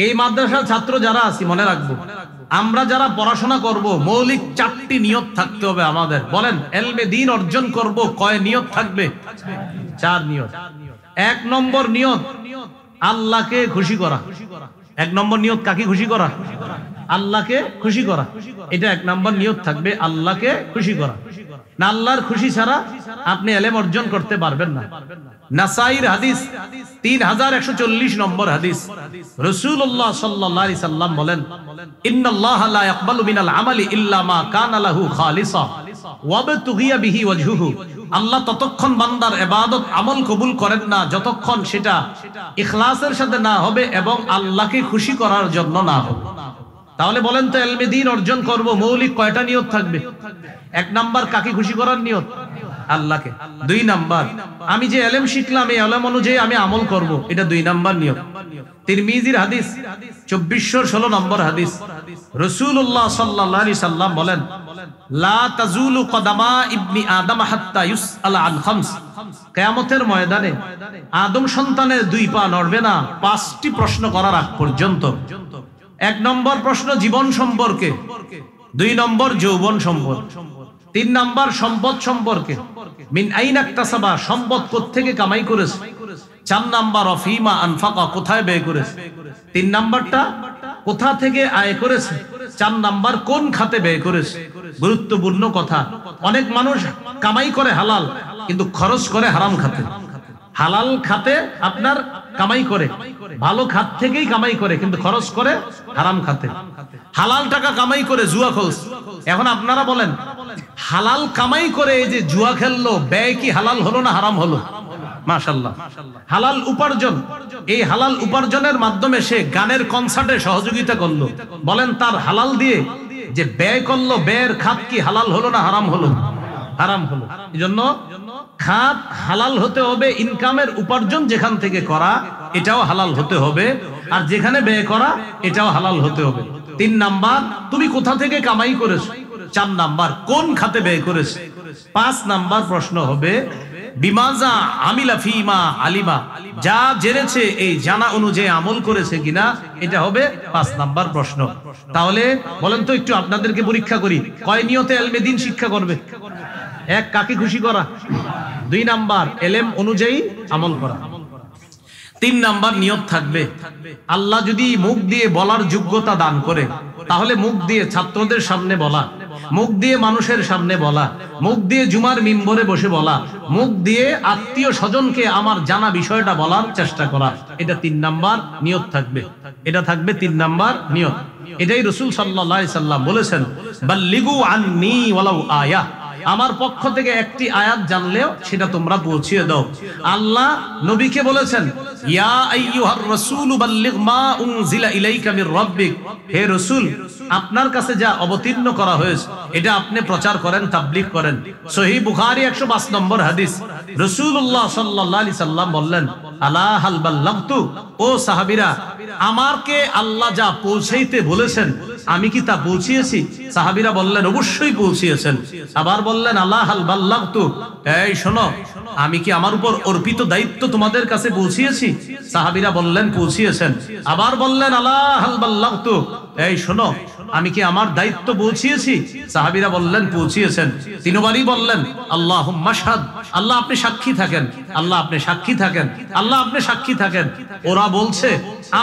এই মাদ্রাসার ছাত্র যারা আছি, মনে রাখবো, আমরা যারা পড়াশোনা করব মৌলিক 4টি নিয়ত থাকতে হবে আমাদের। বলেন, ইলমে দ্বীন অর্জন করব, কয় নিয়ত থাকবে? 4 নিয়ত। 1 নম্বর নিয়ত আল্লাহকে খুশি করা। 1 নম্বর নিয়ত কাকে খুশি করা? আল্লাহকে খুশি করা। এটা 1 নম্বর নিয়ত থাকবে, আল্লাহকে খুশি করা। না, আল্লাহর খুশি ছাড়া আপনি ইলম অর্জন করতে পারবেন না। নাসাইর হাদিস 3140 নম্বর হাদিস, রাসূলুল্লাহ সাল্লাল্লাহু আলাইহি সাল্লাম বলেন, ইন্নাল্লাহা লা ইয়াকবালু মিনাল আমালি ইল্লা মা কানা লাহু খালিসা ওয়া বাতুগিয়া বিহি ওয়াজহুহু। আল্লাহ ততক্ষণ বান্দার ইবাদত আমল কবুল করেন না যতক্ষণ সেটা ইখলাসের সাথে না হবে এবং আল্লাহকে খুশি করার জন্য না হবে। তাহলে বলেন তো, ইলমে দ্বীন অর্জন করব, মৌলিক কয়টা নিয়ত থাকবে? 1 নাম্বার কাকে খুশি করার নিয়ত? আল্লাহকে। 2 নাম্বার, আমি যে ইলম শিখলাম এই ইলম অনুযায়ী আমি আমল করব, এটা 2 নাম্বার নিয়ত। তিরমিজির হাদিস 2416 নম্বর হাদিস, রাসূলুল্লাহ সাল্লাল্লাহু আলাইহি সাল্লাম বলেন, লা তাজুলু কদামা ইবনি আদম হাত্তা ইউসআলা আন খামস। কিয়ামতের ময়দানে আদম সন্তানের 2 পা নড়বে না 5টি প্রশ্ন করার আগ পর্যন্ত। 1 নম্বর প্রশ্ন জীবন সম্পর্কে, 2 নম্বর যৌবন সম্পর্কে, 3 নম্বর সম্পদ সম্পর্কে, মিন আইনা ইকতাসাবা, সম্পদ কোত্থেকে কামাই করেছে, 4 নম্বর অফিমা আনফাকা, কোথায় ব্যয় করেছে, 3 নম্বরটা কোথা থেকে আয় করেছে, 4 নম্বর কোন খাতে ব্যয় করেছে। গুরুত্বপূর্ণ কথা, অনেক মানুষ কামাই করে হালাল কিন্তু খরচ করে হারাম খাতে। হালাল খাতে আপনার কামাই করে, ভালো খাত থেকেই কামাই করে, কিন্তু খরচ করে হারাম খাতে। হালাল টাকা কামাই করে জুয়া খেলছে। এখন আপনারা বলেন, হালাল কামাই করে এই যে জুয়া খেললো, ব্যয় কি হালাল হলো না হারাম হলো? মাশাআল্লাহ, হালাল উপার্জন। এই হালাল উপার্জনের মাধ্যমে সে গানের কনসার্টে সহযোগিতা করলো, বলেন তার হালাল দিয়ে যে ব্যয় করলো, ব্যয়ের খাত কি হালাল হলো না হারাম হলো? হারাম হলো। এজন্য খাত হালাল হতে হবে, ইনকামের উপার্জন যেখান থেকে করা এটাও হালাল হতে হবে, আর যেখানে ব্যয় করা এটাও হালাল হতে হবে। 3 নাম্বার, তুমি কোথা থেকে কামাই করেছো। 4 নাম্বার, কোন খাতে ব্যয় করেছো। 5 নাম্বার প্রশ্ন হবে, বিমাজা আমিলা ফিমা আলিমা, যা জেনেছে এই জানা অনুযায়ী আমল করেছে কিনা, এটা হবে 5 নাম্বার প্রশ্ন। তাহলে বলেন তো, একটু আপনাদেরকে পরীক্ষা করি, কয় নিয়তে ইলমে দ্বীন শিক্ষা করবে? 1 কাকে খুশি করা, 2 নাম্বার ইলম অনুযায়ী আমল করা, 3 নাম্বার নিয়ত থাকবে আল্লাহ যদি মুখ দিয়ে বলার যোগ্যতা দান করে তাহলে মুখ দিয়ে ছাত্রদের সামনে বলা, মুখ দিয়ে মানুষের সামনে বলা, মুখ দিয়ে জুমার মিম্বরে বসে বলা, মুখ দিয়ে আত্মীয় স্বজনকে আমার জানা বিষয়টা বলার চেষ্টা করা, এটা 3 নাম্বার নিয়ত থাকবে। এটা থাকবে 3 নাম্বার নিয়ত। এটাই রাসূল সাল্লাল্লাহু আলাইহি সাল্লাম বলেছেন, বাল্লিগু আন্নী ওয়ালাউ আয়া, আমার পক্ষ থেকে একটি আয়াত জানলেও সেটা তোমরা পৌঁছিয়ে দাও। আল্লাহ নবীকে বলেছেন, ইয়া আইয়ুহার রাসূলু বাল্লিগ মা উনজিলা ইলাইকা মির রাব্বিক, হে রাসূল আপনার কাছে যা অবতীর্ণ করা হয়েছে এটা আপনি প্রচার করেন, তাবলীগ করেন। সহিহ বুখারী 105 নম্বর হাদিস, রাসূলুল্লাহ সাল্লাল্লাহু আলাইহি সাল্লাম বললেন, আলা হাল বাল্লাগতু, ও সাহাবীরা আমাকে আল্লাহ যা পৌঁছাইতে বলেছেন আমি কি তা পৌঁছিয়েছি? সাহাবীরা বললেন, অবশ্যই পৌঁছিয়েছেন। আবার বললেন, আলা হাল বাল্লাগতু, এই শোনো আমি কি আমার উপর অর্পিত দায়িত্ব তোমাদের কাছে পৌঁছিয়েছি? সাহাবীরা বললেন, পৌঁছিয়েছেন। আবার বললেন, আলা হাল বাল্লাগতু, এই শোনো আমি কি আমার দায়িত্ব পৌঁছিয়েছি? সাহাবীরা বললেন, পৌঁছিয়েছেন। তিনবারই বললেন, আল্লাহুম্মা শাহাদ, আল্লাহ আপনি সাক্ষী থাকেন, আল্লাহ আপনি সাক্ষী থাকেন, আল্লাহ আপনি সাক্ষী থাকেন। ওরা বলছে,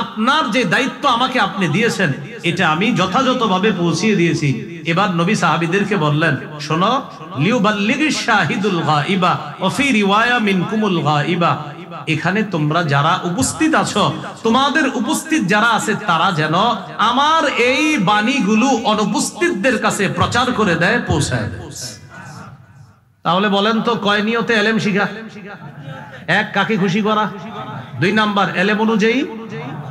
আপনার যে দায়িত্ব আমাকে আপনি দিয়েছেন এটা আমি যথাযথভাবে পৌঁছিয়ে দিয়েছি। এবার নবী সাহাবীদেরকে বললেন, শোনো, লিউবাল্লিগিশ শাহিদুল গায়বা ওয়া ফি রিওয়ায়া মিনকুমুল গায়বা, এখানে তোমরা যারা উপস্থিত আছো, তোমাদের উপস্থিত যারা আছে তারা যেন আমার এই বাণীগুলো অনুপস্থিতদের কাছে প্রচার করে দেয়, পৌঁছায় দেয়। তাহলে বলেন তো কয় নিয়তে এলেম শিখা? 1, কাকে খুশি করা। 2 নাম্বার এলেম অনুযায়ী।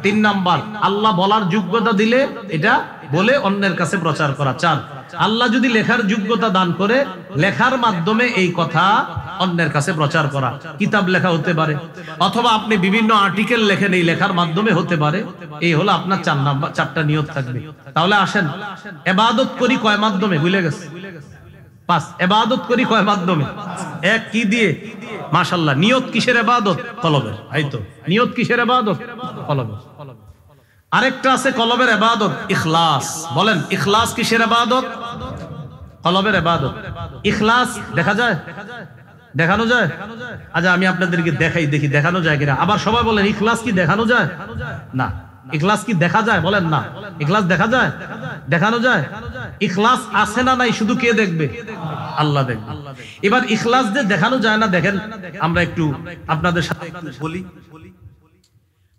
3 নাম্বার আল্লাহ বলার যোগ্যতা দিলে এটা বলে অন্যের কাছে প্রচার করা। 4, আল্লাহ যদি লেখার যোগ্যতা দান করে লেখার মাধ্যমে এই কথা অন্যের কাছে প্রচার করা। কিতাব লেখা হতে পারে, অথবা আপনি বিভিন্ন আর্টিকেল লেখেন, এই লেখার মাধ্যমে হতে পারে। এই হলো আপনার 4 নাম্বার, 4টা নিয়ত থাকবে। তাহলে আসেন, ইবাদত করি কয় মাধ্যমে? ভুলে গেছে। 5, ইবাদত করি কয় মাধ্যমে? 1, কি দিয়ে? মাশাআল্লাহ। নিয়ত কিসের ইবাদত? কলবের। এই তো নিয়ত কিসের ইবাদত? কলবের। আরেকটা আছে কলবের ইবাদত, ইখলাস। বলেন, ইখলাস কিসের ইবাদত? কলবের ইবাদত। ইখলাস দেখা যায়? দেখানো যায়? আচ্ছা আমি আপনাদেরকে দেখাই, দেখি দেখানো যায় কিনা। আবার সবাই বলেন, ইখলাস কি দেখানো যায়? না। ইখলাস কি দেখা যায়? বলেন না। ইখলাস দেখা যায়? দেখানো যায়? ইখলাস আছে না নাই শুধু কে দেখবে? আল্লাহ দেখবে। এবার ইখলাস যে দেখানো যায় না, দেখেন আমরা একটু আপনাদের সাথে বলি।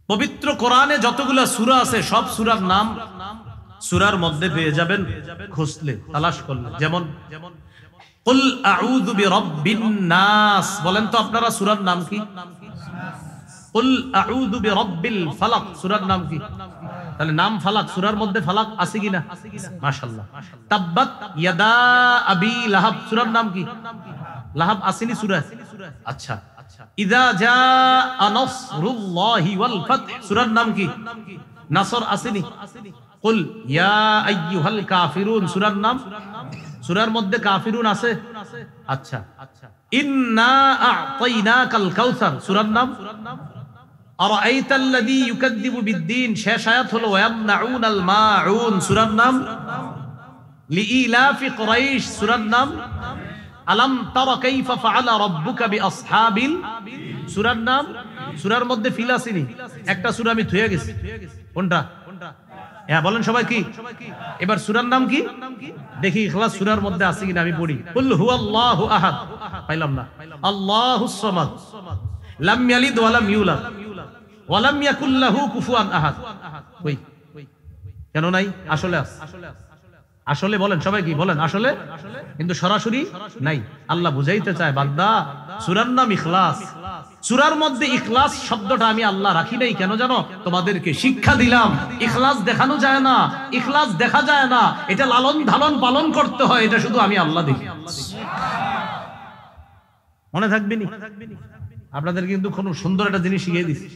পবিত্র কোরআনে যতগুলা সূরা আছে সব সূরার নাম সূরার মধ্যে পেয়ে যাবেন খুঁজলে, তালাশ করলে। যেমন কুল আউযু বিরাব্বিন নাস, বলেন তো আপনারা সূরার নাম কি? কুল আউযু বিরাব্বিল ফালাক, সূরার নাম কি? তাহলে নাম ফালাক, সূরার মধ্যে ফালাক আছে কিনা? মাশাআল্লাহ। তাব্বাত ইয়াদা আবি লাহাব, সূরার নাম কি? লাহাব আসেনি সূরা? আচ্ছা। ইযা জাআ নাসরুল্লাহি ওয়াল ফাতহ, সূরার নাম কি? নাসর আসেনি? কুল ইয়া আইয়ুহাল কাফিরুন, সূরার নাম? সূরার মধ্যে কাফিরুন আছে? আচ্ছা। ইন্না আ'তাইনাকাল কাউসার, সূরার নাম? আরাআইতাল্লাযী ইউকাযযিবু বিদ্দীন, শেষ আয়াত হলো ওয়ায়ামনাউনাল মাউন, সূরার নাম? লিইলাফি কুরাইশ, সূরার নাম? আলাম তারা কাইফা ফাআলা রাব্বুকা বিআসহাবিল, সূরার নাম? সূরার মধ্যে ফিল আসেনি? একটা সূরা আমি থুয়ে গেছি, কোনটা? হ্যাঁ বলেন সবাই কি? এবার সূরার নাম কি? দেখি ইখলাস সূরার মধ্যে আছে কিনা আমি পড়ি। কুল হুয়াল্লাহু আহাদ, পাইলাম না। আল্লাহুস সামাদ, লাম ইয়ালিদ ওয়া লাম ইউলাদ ওয়া লাম ইয়াকুল লাহু কুফুয়ান আহাদ। কই? কেন নাই? আসলে আছে। আসলে বলেন সবাই কি বলেন? আসলে, কিন্তু সরাসরি নাই। আল্লাহ বুঝাইতে চায়, বান্দা সূরার নাম ইখলাস। সূরার মধ্যে ইখলাস শব্দটা আমি আল্লাহ রাখি নাই কেন জানো? তোমাদেরকে শিক্ষা দিলাম ইখলাস দেখানো যায় না, ইখলাস দেখা যায় না, এটা লালন ধারণ পালন করতে হয়, এটা শুধু আমি আল্লাহ দেখি। মনে থাকবে নি? আপনাদের কিন্তু খুব সুন্দর একটা জিনিস শিখিয়ে দিছি।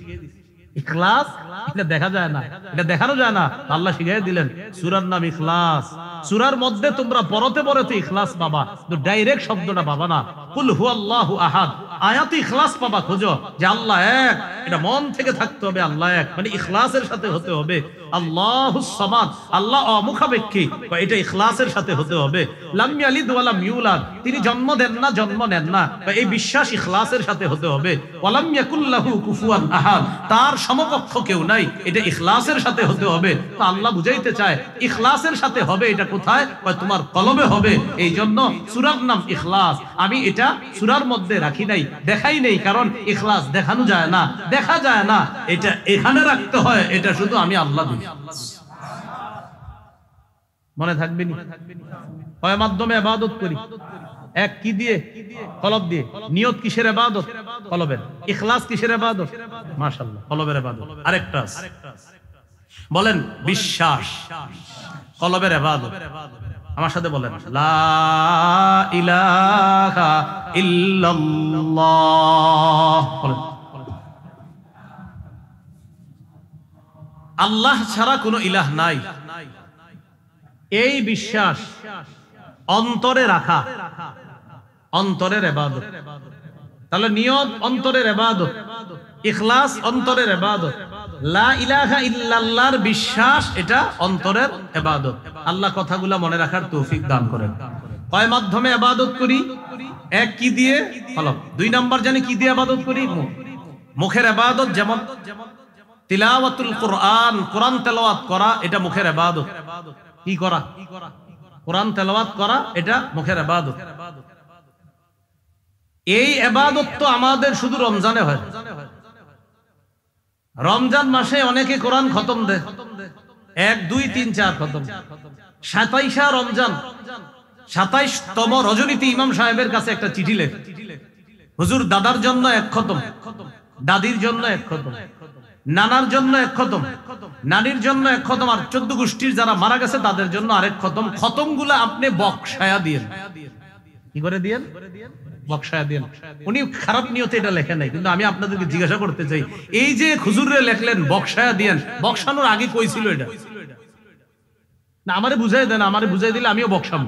ইখলাস এটা দেখা যায় না, এটা দেখানো যায় না, আল্লাহ শিখিয়ে দিলেন। সূরার নাম ইখলাস। সূরার মধ্যে তোমরা পরতে পরতে ইখলাস পাবা, তো ডাইরেক্ট শব্দটা পাবা না। কুল হুয়াল্লাহু আহাদ, আয়াতে ইখলাস পাবা খোঁজো যে আল্লাহ এক, এটা মন থেকে থাকতে হবে, আল্লাহ এক মানে ইখলাসের সাথে হতে হবে। আল্লাহুস সামাদ, আল্লাহ অমুখাপেক্ষী, এটা ইখলাসের সাথে হতে হবে। লাম ইয়ালিদ ওয়া লাম ইউলাদ, তিনি জন্ম দেন না, জন্ম নেন না, এই বিশ্বাস ইখলাসের সাথে হতে হবে। ওয়া লাম ইয়াকুল লাহু কুফুয়ান আহাদ, তার সমকক্ষ কেউ নাই, এটা ইখলাসের সাথে হতে হবে। তো আল্লাহ বুঝাইতে চায় ইখলাসের সাথে হবে, এটা কোথায়? তোমার কলবে হবে। এই জন্য সূরার নাম ইখলাস। আমি এটা সূরার মধ্যে রাখি নাই, দেখাই নেই, কারণ ইখলাস দেখানো যায় না, দেখা যায় না, এটা এখানে রাখতে হয়, এটা শুধু আমি আল্লাহ দিই। মনে থাকবে না? কয় মাধ্যমে ইবাদত করি? এক কি দিয়ে? কলব দিয়ে। নিয়ত কিসের ইবাদত? কলবের। ইখলাস কিসের ইবাদত? মাশাআল্লাহ, কলবের ইবাদত। আরেকটা বলেন বিশ্বাস, কলবের ইবাদত। আমার সাথে বলেন লা ইলাহা ইল্লাল্লাহ। আল্লাহ ছাড়া কোনো ইলাহ নাই, এই বিশ্বাস অন্তরে রাখা অন্তরের ইবাদত। তাহলে নিয়ত অন্তরের ইবাদত, ইখলাস অন্তরের ইবাদত, লা ইলাহা ইল্লাল্লাহর বিশ্বাস এটা অন্তরের ইবাদত। আল্লাহ কথাগুলো মনে রাখার তৌফিক দান করেন। কয় মাধ্যমে ইবাদত করি? এক কি দিয়ে? কলব। দুই নাম্বার জানি কি দিয়ে ইবাদত করি? মুখ। মুখের ইবাদত যেমন তিলাওয়াতুল কোরআন, কোরআন তেলাওয়াত করা, এটা মুখের ইবাদত। কি করা? কোরআন তেলাওয়াত করা, এটা মুখের ইবাদত। এই ইবাদত তো আমাদের শুধু রমজানে হয়। রমজান মাসে অনেকে কোরআন খতম দেয়, 1 2 3 4 খতম। 27 রমজান, 27তম রজনীতে ইমাম সাহেবের কাছে একটা চিঠি লেখে, হুজুর দাদার জন্য 1 খতম, দাদির জন্য 1 খতম, নানার জন্য 1 খতম, নানির জন্য 1 খতম, আর 14 গোষ্ঠীর যারা মারা গেছে তাদের জন্য আরেক খতম। খতমগুলো আপনি বকশায়া দিয়েন। কি করে দিয়েন? বকশায়া দিয়েন। উনি খারাপ নিয়তে এটা লেখে নাই, কিন্তু আমি আপনাদেরকে জিজ্ঞাসা করতে চাই, এই যে হুজুরে লেখলেন বকশায়া দিয়েন, বকশানোর আগে কই ছিল এটা? না আমারে বুঝাই দেন, আমারে বুঝাই দিলে আমিও বকশাম।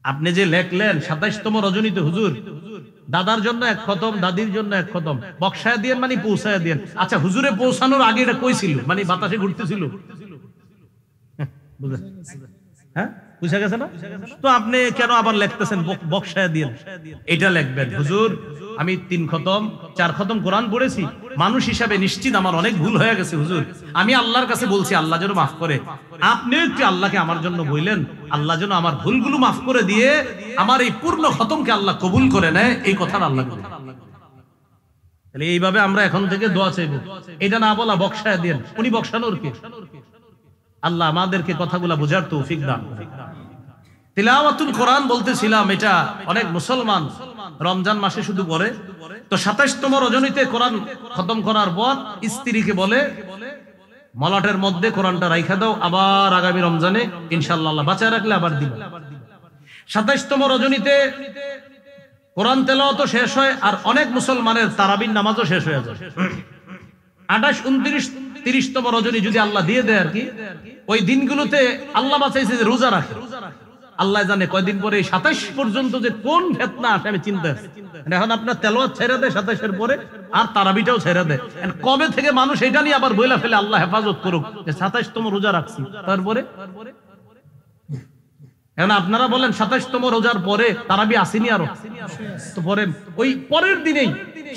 আপনি যে লেখলেন 27তম রজনীতে হুজুর দাদার জন্য 1 খতম, দাদির জন্য 1 খতম, বকশায়া দিয়েন মানে পৌঁছায়া দিয়েন। আচ্ছা হুজুরে পৌঁছানোর আগে এটা কই ছিল? মানে বাতাসে ঘুরতেছিল? হ্যাঁ, বুঝা গেছে না? তো আপনি কেন আবার লিখতেছেন বকশায়া দিয়েন? এটা লিখবেন হুজুর আমি 3 খতম 4 খতম কোরআন পড়েছি, মানুষ হিসাবে নিশ্চিত আমার অনেক ভুল হয়ে গেছে হুজুর, আমি আল্লাহর কাছে বলছি আল্লাহ যেন মাফ করে। আপনিও একটু আল্লাহকে আমার জন্য বললেন, আল্লাহ যেন আমার ভুলগুলো মাফ করে দিয়ে আমার এই পূর্ণ খতমকে আল্লাহ কবুল করে নেয়, এই কথাটা আল্লাহ বলেন। তাহলে এইভাবে আমরা এখন থেকে দোয়া চাইব। এটা না বলা বকশায়া দেন, উনি বকশানোর কে? আল্লাহ আমাদেরকে কথাগুলো বোঝার তৌফিক দান করেন। তিলাওয়াতুল কোরআন বলতেছিলাম, এটা অনেক মুসলমান রমজান মাসে শুধু পড়ে। তো 27তম রজনীতে কোরআন খতম করার পর স্ত্রীকে বলে মলাটের মধ্যে কোরআনটা রাইখা দাও, আবার আগামী রমজানে ইনশাআল্লাহ আল্লাহ বাঁচায় রাখলে আবার দিবা। 27তম রজনীতে কোরআন তেলাওয়াত শেষ হয়, আর অনেক মুসলমানের তারাবির নামাজও শেষ হয়ে যায়। 28 29 30তম রজনী যদি আল্লাহ দিয়ে দেয় আর কি, ওই দিনগুলোতে আল্লাহ বাঁচাইছে যে রোজা রাখে। আল্লাহ জানে কয়দিন পরে 27 পর্যন্ত যে কোন ফিতনা আসে আমি চিন্তা আছি। এখন আপনার তেলাওয়াত ছেড়ে দেয় 27-এর পরে, আর তারাবিটাও ছেড়ে দেয়। কবে থেকে মানুষ এটা নিয়ে আবার বইলা ফেলে আল্লাহ হেফাজত করুক যে 27তম রোজা রাখছি, তারপরে এখন আপনারা বলেন 27তম রোজার পরে তারাবি আসেনি আরো? তো পরে ওই পরের দিনেই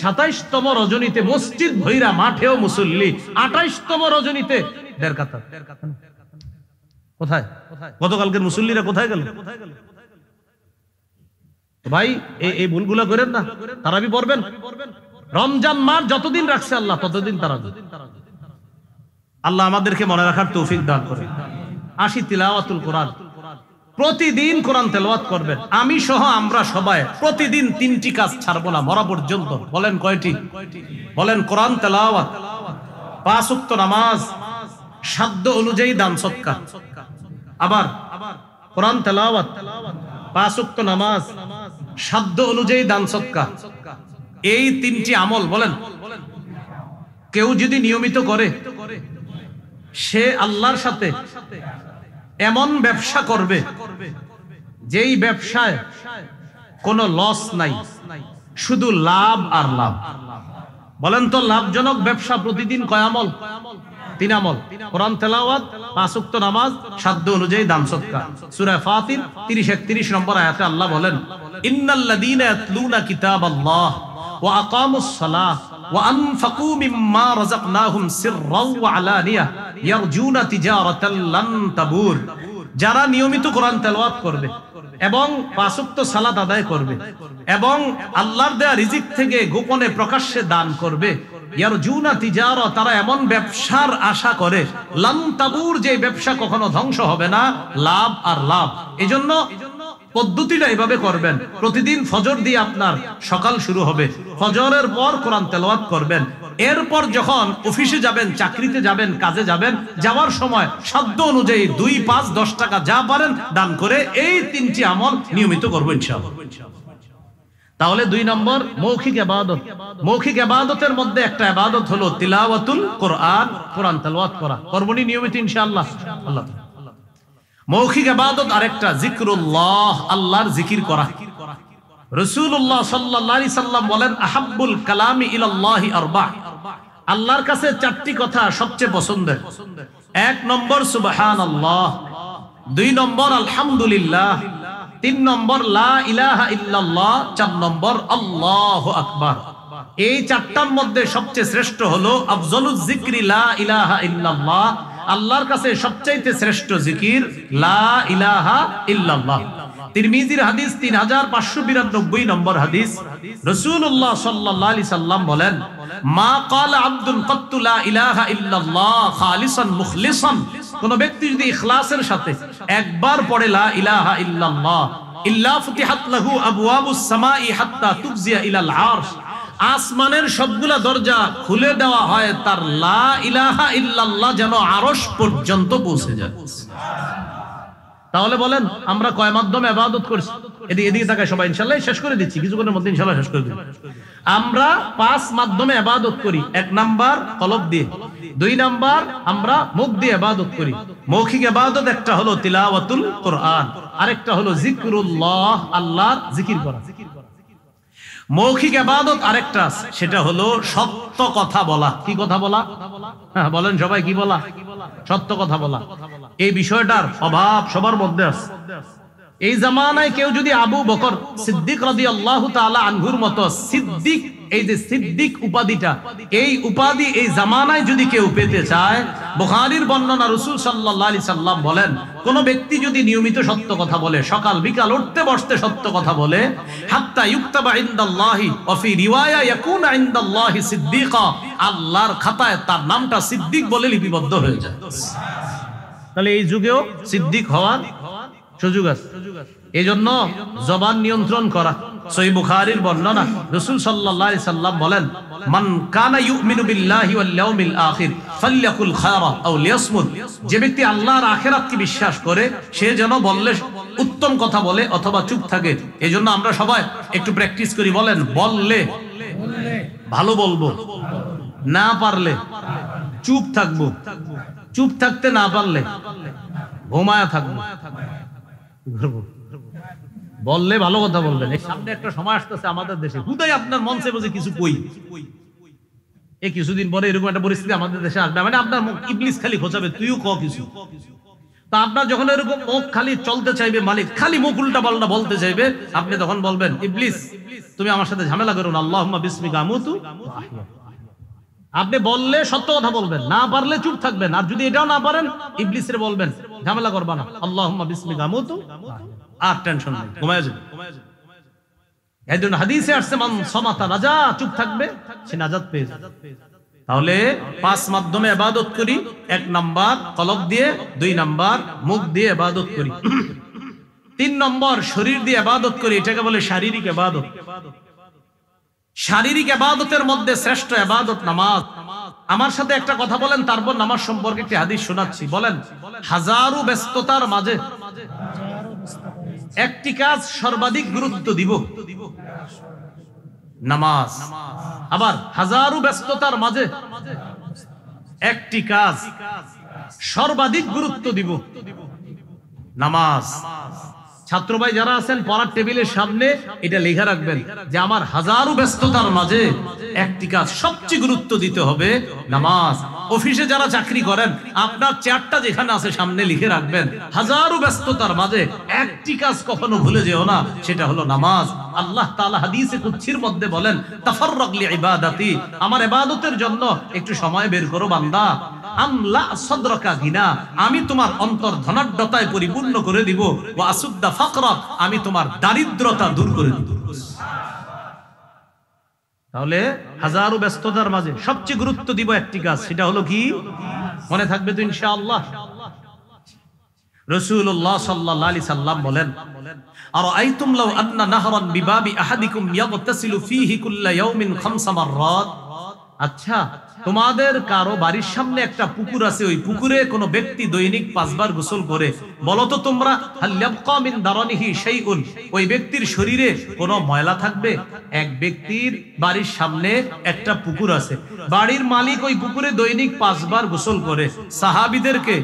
27তম রজনীতে মসজিদ ভৈরা মাঠেও মুসল্লি, 28তম রজনীতে 1.5 কাতার। কোথায় গতকালকের মুসল্লিরা কোথায় গেল? ভাই এই ভুলগুলো করেন না, তারাবি পড়বেন। রমজান মাস যতদিন রাখছে আল্লাহ ততদিন তারাবি। আল্লাহ আমাদেরকে মনে রাখার তৌফিক দান করেন। আসি তিলাওয়াতুল কোরআন। প্রতিদিন কোরআন তেলাওয়াত করবেন, আমি সহ আমরা সবাই প্রতিদিন 3টি কাজ ছাড়বো না মরা পর্যন্ত। বলেন কয়টি? বলেন কোরআন তেলাওয়াত, 5 ওয়াক্ত নামাজ, সাধ্য অনুযায়ী দান সদকা। আবার কোরআন তেলাওয়াত, 5 ওয়াক্ত নামাজ, সাধ্য অনুযায়ী দান সদকা। এই 3টি আমল বলেন কেউ যদি নিয়মিত করে, সে আল্লাহর সাথে এমন ব্যবসা করবে যেই ব্যবসায় কোনো লস নাই, শুধু লাভ আর লাভ। বলেন তো লাভজনক ব্যবসা প্রতিদিন কয় আমল? 3 আমল। কোরআন তেলাওয়াত, 5 ওয়াক্ত নামাজ, সাধ্য অনুযায়ী দান সদকা। সূরা ফাতির 30-31 নম্বর আয়াতে আল্লাহ বলেন, ইন্নাল্লাযীনা ইয়াতলুনা কিতাবাল্লাহ ওয়া আকামুস সালাহ ওয়া আনফাকু মিম্মা রাযাকনাহুম সিররাও ওয়া আলানিয়া ইয়ারজুনা তিজারাতাল লান তাবুর। যারা নিয়মিত কোরআন তেলাওয়াত করবে এবং 5 ওয়াক্ত সালাত আদায় করবে এবং আল্লাহর দেয়া রিজিক থেকে গোপনে প্রকাশ্যে দান করবে, ইয়ারজুনা তিজারা, তারা এমন ব্যবসার আশা করে, লান তাবুর, যে ব্যবসা কখনো ধ্বংস হবে না, লাভ আর লাভ। এজন্য পদ্ধতিটা এভাবে করবেন, প্রতিদিন ফজর দিয়ে আপনার সকাল শুরু হবে, ফজরের পর কোরআন তেলাওয়াত করবেন, এরপর যখন অফিসে যাবেন, চাকরিতে যাবেন, কাজে যাবেন, যাওয়ার সময় সাধ্য অনুযায়ী 2, 5, 10 টাকা যা পারেন দান করে এই 3টি আমল নিয়মিত করবেন ইনশাআল্লাহ। তাহলে 2 নম্বর মৌখিক ইবাদত। মৌখিক ইবাদতের মধ্যে একটা ইবাদত হলো তিলাওয়াতুল কোরআন, কোরআন তেলাওয়াত করা। করবনি নিয়মিত ইনশাআল্লাহ। আল্লাহ মৌখিক ইবাদত আরেকটা জিকরুল্লাহ, আল্লাহর জিকির করা। রাসূলুল্লাহ সাল্লাল্লাহু আলাইহি সাল্লাম বলেন, আহাব্বুল কালামি ইলাল্লাহি আরবা', আল্লাহর কাছে 4টি কথা সবচেয়ে পছন্দের। 1 নম্বর সুবহানাল্লাহ, 2 নম্বর আলহামদুলিল্লাহ, 3 নম্বর লা ইলাহা ইল্লাল্লাহ, 4 নম্বর আল্লাহু আকবার। এই 4টার মধ্যে সবচেয়ে শ্রেষ্ঠ হলো আফজলুজ যিকরি লা ইলাহা ইল্লাল্লাহ, আল্লাহর কাছে সবচাইতে শ্রেষ্ঠ জিকির লা ইলাহা ইল্লাল্লাহ। তিরমিজির হাদিস 3592 নম্বর হাদিস, রাসূলুল্লাহ সাল্লাল্লাহু আলাইহি সাল্লাম বলেন, মা ক্বালা আবদুন কাত্তু লা ইলাহা ইল্লাল্লাহ খালিসান মুখলিসান, কোন ব্যক্তি যদি ইখলাসের সাথে একবার পড়ে লা ইলাহা ইল্লাল্লাহ, ইল্লা ফুতিহাত লাহু আবওয়াবুস সামাই হাত্তা তুবজিয়া ইলাল আরশ, আসমানের সবগুলা দরজা খুলে দেওয়া হয় তার লা ইলাহা ইল্লাল্লাহ যেন আরশ পর্যন্ত পৌঁছে যায়। তাহলে বলেন আমরা কয় মাধ্যমে ইবাদত করছি? এদিকে তাকায় সবাই, ইনশাআল্লাহ শেষ করে দিচ্ছি, কিছুক্ষণের মধ্যে ইনশাআল্লাহ শেষ করে দিব। আমরা 5 মাধ্যমে ইবাদত করি। 1 নাম্বার কলব দিয়ে, 2 নাম্বার আমরা মুখ দিয়ে ইবাদত করি। মৌখিক ইবাদত একটা হলো তিলাওয়াতুল কোরআন, আরেকটা হলো জিকরুল্লাহ, আল্লাহর জিকির করা। মৌখিক ইবাদত আরেকটা, সেটা হলো সত্য কথা বলা। কি কথা বলা? হ্যাঁ বলেন সবাই, কি বলা? সত্য কথা বলা। এই বিষয়টার অভাব সবার মধ্যে আছে। এই জামানায় কেউ যদি আবু বকর সিদ্দিক রাদিয়াল্লাহু তাআলা আনহুর মতো সিদ্দিক, এই যে সিদ্দিক উপাধিটা, এই উপাধি এই জামানায় যদি কেউ পেতে চায়, বুখারীর বর্ণনা, রাসূল সাল্লাল্লাহু আলাইহি সাল্লাম বলেন, কোন ব্যক্তি যদি নিয়মিত সত্য কথা বলে, সকাল বিকাল উঠতে বসতে সত্য কথা বলে, হাত্তা ইউকতাবা ইনদাল্লাহি ওয়া ফি রিওয়ায়া ইয়াকুনা ইনদাল্লাহি সিদ্দিকা, আল্লাহর খাতায় তার নামটা সিদ্দিক বলে লিপিবদ্ধ হয়ে যায়। তাহলে এই যুগেও সিদ্দিক হওয়ার সুযোগ আছে। এজন্য জবান নিয়ন্ত্রণ করা। সহিহ বুখারীর বর্ণনা, রাসূল সাল্লাল্লাহু আলাইহি সাল্লাম বলেন, মান কানা ইউমিনু বিল্লাহি ওয়াল ইয়াউমিল আখির ফালইয়াকুল খায়রা আও লিয়াসমুত, যে ব্যক্তি আল্লাহর আখিরাতকে বিশ্বাস করে সে যেন বললে উত্তম কথা বলে অথবা চুপ থাকে। এজন্য আমরা সবাই একটু প্র্যাকটিস করি। বলেন, বললে ভালো বলবো, না পারলে চুপ থাকবো, চুপ থাকতে না পারলে ঘুমায়া থাকবো। বললে ভালো কথা বলবেন। এই সামনে একটা সময় আসতেছে আমাদের দেশে, হুদাই আপনার মঞ্চে বসে কিছু কই, এই কিছুদিন পরে এরকম একটা পরিস্থিতি আমাদের দেশে আসবে, মানে আপনার মুখ ইবলিস খালি খোঁচাবে, তুইও ক কিছু। তা আপনার যখন এরকম মুখ খালি চলতে চাইবে, মালিক খালি মুখ উল্টা পাল্টা বলতে চাইবে, আপনি তখন বলবেন, ইবলিস তুমি আমার সাথে ঝামেলা করো না, আল্লাহুম্মা বিসমিকা আমুতু ওয়া আহইয়া। আপনি বললে সত্য কথা বলবেন, না পারলে চুপ থাকবেন। আর যদি এটাও না পারেন, ইবলিসের বলবেন ঝামেলা করবা না, আল্লাহুম্মা বিসমিকা আমুতু, আর টেনশন নেই, ঘুমায় যাবে। এইজন্য হাদিসে আসছে, মান সামাতা নাজা, চুপ থাকবে সে নাজাত পেয়ে যাবে। তাহলে 5 মাধ্যমে ইবাদত করি। 1 নাম্বার কলব দিয়ে, 2 নাম্বার মুখ দিয়ে ইবাদত করি, 3 নম্বর শরীর দিয়ে ইবাদত করি। এটাকে বলে শারীরিক ইবাদত। শারীরিক ইবাদতের মধ্যে শ্রেষ্ঠ ইবাদত নামাজ। আমার সাথে একটা কথা বলেন, তারপর নামাজ সম্পর্কে একটি হাদিস শোনাচ্ছি। বলেন, হাজারো ব্যস্ততার মাঝে একটি কাজ সর্বাধিক গুরুত্ব দিব, নামাজ। আবার হাজারো ব্যস্ততার মাঝে একটি কাজ সর্বাধিক গুরুত্ব দিব, নামাজ। ছাত্র ভাই যারা আছেন পড়ার টেবিলের সামনে এটা লেখা রাখবেন যে আমার হাজারো ব্যস্ততার মাঝে একটি কাজ সবচেয়ে গুরুত্ব দিতে হবে, নামাজ। অফিসে যারা চাকরি করেন আপনার চেয়ারটা যেখানে আছে সামনে লিখে রাখবেন হাজারো ব্যস্ততার মাঝে একটি কাজ কখনো ভুলে যেও না, সেটা হলো নামাজ। আল্লাহ তাআলা হাদিসে কুদসির মধ্যে বলেন তাফাররাগ লিইবাদাতি, আমার ইবাদতের জন্য একটু সময় বের করো বান্দা। আমলা সাদরাকা গিনা, আমি তোমার অন্তর ধনাঢ্যতায় পরিপূর্ণ করে দিব। ওয়া আসুদ্দা ফাকরা, আমি তোমার দারিদ্রতা দূর করে দিব। তাহলে হাজারো ব্যস্ততার মাঝে সবচেয়ে গুরুত্ব দিব একটি কাজ, সেটা হলো কি? মনে থাকবে তো ইনশাআল্লাহ? রাসূলুল্লাহ সাল্লাল্লাহু আলাইহি সাল্লাম বলেন আরাআইতুম লাউ আন্না নাহরান বিবাবি আহাদিকুম ইয়াগতাসিলু ফীহি কুল্লা ইয়াউমিন 5 মাররাত, আচ্ছা তোমাদের কারো বাড়ির সামনে একটা পুকুর আছে, ওই পুকুরে কোনো ব্যক্তি দৈনিক 5 বার গোসল করে, বলো তো তোমরা হাল ইয়াবকা মিন দারানিহি শাইউন, ওই ব্যক্তির শরীরে কোনো ময়লা থাকবে? এক ব্যক্তির বাড়ির সামনে একটা পুকুর আছে, বাড়ির মালিক ওই পুকুরে দৈনিক 5 বার গোসল করে। সাহাবীদেরকে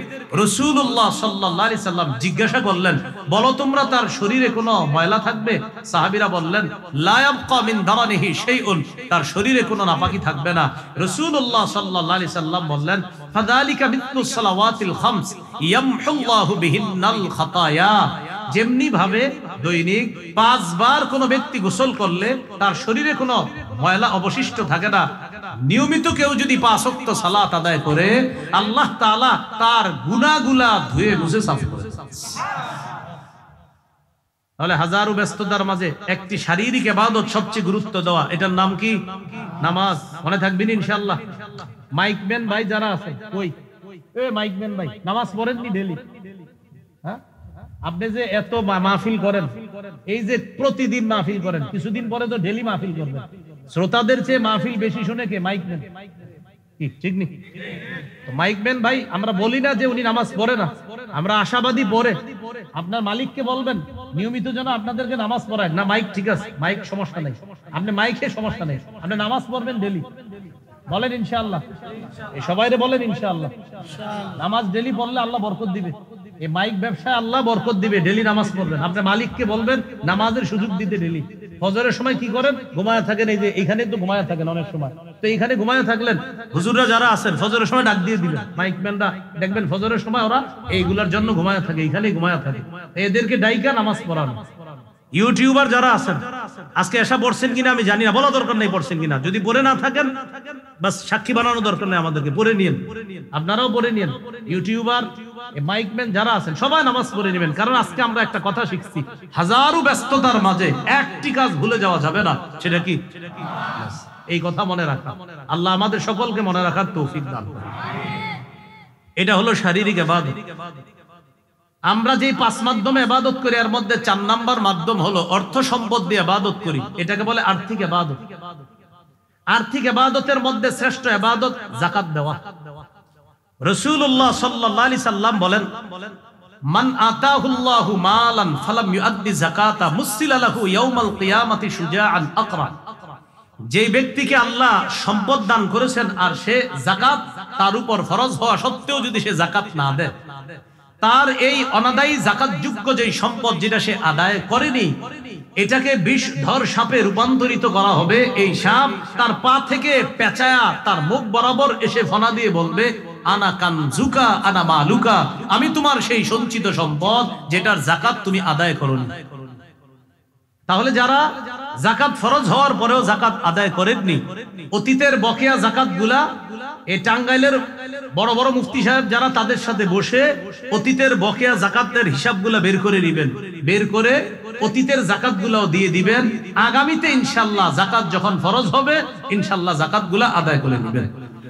রাসূলুল্লাহ সাল্লাল্লাহু আলাইহি সাল্লাম জিজ্ঞাসা করলেন, বলো তোমরা তার শরীরে কোনো ময়লা থাকবে? সাহাবীরা বললেন লা ইয়াবকা মিন দারানিহি শাইউন, তার শরীরে কোনো নাপাকি থাকবে না। রাসূলুল্লাহ সাল্লাল্লাহু আলাইহি সাল্লাম বললেন ফাযালিকা মিথলু সালাওয়াতিল খামস ইয়ামহুল্লাহু বিহিন্নাল খাতায়া, যেমনি ভাবে দৈনিক 5 বার কোনো ব্যক্তি গোসল করলে তার শরীরে কোনো ময়লা অবশিষ্ট থাকে না, নিয়মিত কেউ যদি 5 ওয়াক্ত সালাত আদায় করে আল্লাহ তাআলা তার গুনাহগুলা ধুয়ে মুছে সাফ করে। তাহলে হাজারো ব্যস্ততার মাঝে একটি শারীরিক ইবাদত সবচেয়ে গুরুত্ব দেওয়া, এটার নাম কি? নামাজ। মনে থাকবেন ইনশাআল্লাহ। মাইকম্যান ভাই যারা আছে, কই মাইকম্যান ভাই নামাজ পড়েননি ডেইলি? হ্যাঁ, আপনি যে এত মাহফিল করেন, এই যে প্রতিদিন মাহফিল করেন, কিছুদিন পরে তো ডেইলি মাহফিল করবেন, শ্রোতাদের চেয়ে মাহফিল বেশি শুনে কে? মাইকম্যান। কি ঠিক নেই? তো মাইকম্যান ভাই আমরা বলি না যে উনি নামাজ পড়ে না, আমরা আশাবাদী পড়ে। আপনার মালিককে বলবেন নিয়মিত যেন আপনাদেরকে নামাজ পড়ায়। না মাইক ঠিক আছে, মাইক সমস্যা নেই, আপনি মাইকে সমস্যা নেই, আপনি নামাজ পড়বেন ডেইলি। বলেন ইনশাআল্লাহ, এই সবাইরে বলেন ইনশাআল্লাহ। নামাজ ডেইলি পড়লে আল্লাহ বরকত দিবে, এই মাইক ব্যবসায় আল্লাহ বরকত দিবে। ডেইলি নামাজ পড়বেন, আপনার মালিককে বলবেন নামাজের সুযোগ দিতে ডেইলি। ফজরের সময় কি করেন? ঘুমায় থাকেন, এই যে এখানে তো ঘুমায় থাকেন অনেক সময়, তো এইখানে ঘুমায় থাকলেন, হুজুররা যারা আছেন ফজরের সময় ডাক দিয়ে দিবেন, মাইকম্যানরা দেখবেন ফজরের সময় ওরা এইগুলার জন্য ঘুমায় থাকে, এইখানেই ঘুমায় থাকে, এদেরকে ডাইকা নামাজ পড়ানো। ইউটিউবার যারা আছেন আজকে এসা পড়ছেন কিনা আমি জানি না, বলা দরকার নেই পড়ছেন কিনা, যদি পড়ে না থাকেন বাস সাক্ষী বানানো দরকার নেই আমাদেরকে, পড়ে নিয়েন, আপনারাও পড়ে নিয়েন। ইউটিউবার মাইকম্যান যারা আছেন সবাই নামাজ পড়ে নেবেন, কারণ আজকে আমরা একটা কথা শিখছি, হাজারো ব্যস্ততার মাঝে একটি কাজ ভুলে যাওয়া যাবে না, সেটা কি? এই কথা মনে রাখা। আল্লাহ আমাদের সকলকে মনে রাখার তৌফিক দান করুন। এটা হলো শারীরিক ইবাদত। আমরা যে 5 মাধ্যমে ইবাদত করি এর মধ্যে 4 নাম্বার মাধ্যম হলো অর্থ সম্পদ দিয়ে ইবাদত করি, এটাকে বলে আর্থিক ইবাদত। আর্থিক ইবাদতের মধ্যে শ্রেষ্ঠ ইবাদত যাকাত দেওয়া। রাসূলুল্লাহ সাল্লাল্লাহু আলাইহি সাল্লাম বলেন মান আতাহুল্লাহু মালান ফালাম ইউআদ্দি যাকাতা মুসিলা লাহু ইয়াউমাল কিয়ামাতি শুজাআন আকরা, যে ব্যক্তিকে আল্লাহ সম্পদ দান করেছেন আর সে যাকাত তার উপর ফরজ হওয়া সত্ত্বেও যদি সে যাকাত না দেয়, তার এই অনাদায়ী যাকাত যোগ্য যে সম্পদ যেটা সে আদায় করেনি, এটাকে বিষধর সাপে রূপান্তরিত করা হবে। এই সাপ তার পা থেকে পেঁচায়া তার মুখ বরাবর এসে ফনা দিয়ে বলবে আনা কানজুকা আনা মালুকা, আমি তোমার সেই সঞ্চিত সম্পদ যেটার যাকাত তুমি আদায় করোনি। তাহলে যারা যাকাত ফরজ হওয়ার পরেও যাকাত আদায় করেননি, অতীতের বকেয়া যাকাত গুলা এই টাঙ্গাইলের বড় বড় মুফতি সাহেব যারা, তাদের সাথে বসে অতীতের বকেয়া যাকাতের হিসাবগুলা বের করে নেবেন, বের করে অতীতের যাকাত গুলাও দিয়ে দিবেন। আগামীতে ইনশাআল্লাহ যাকাত যখন ফরজ হবে ইনশাআল্লাহ যাকাত গুলা আদায় করে নেবেন।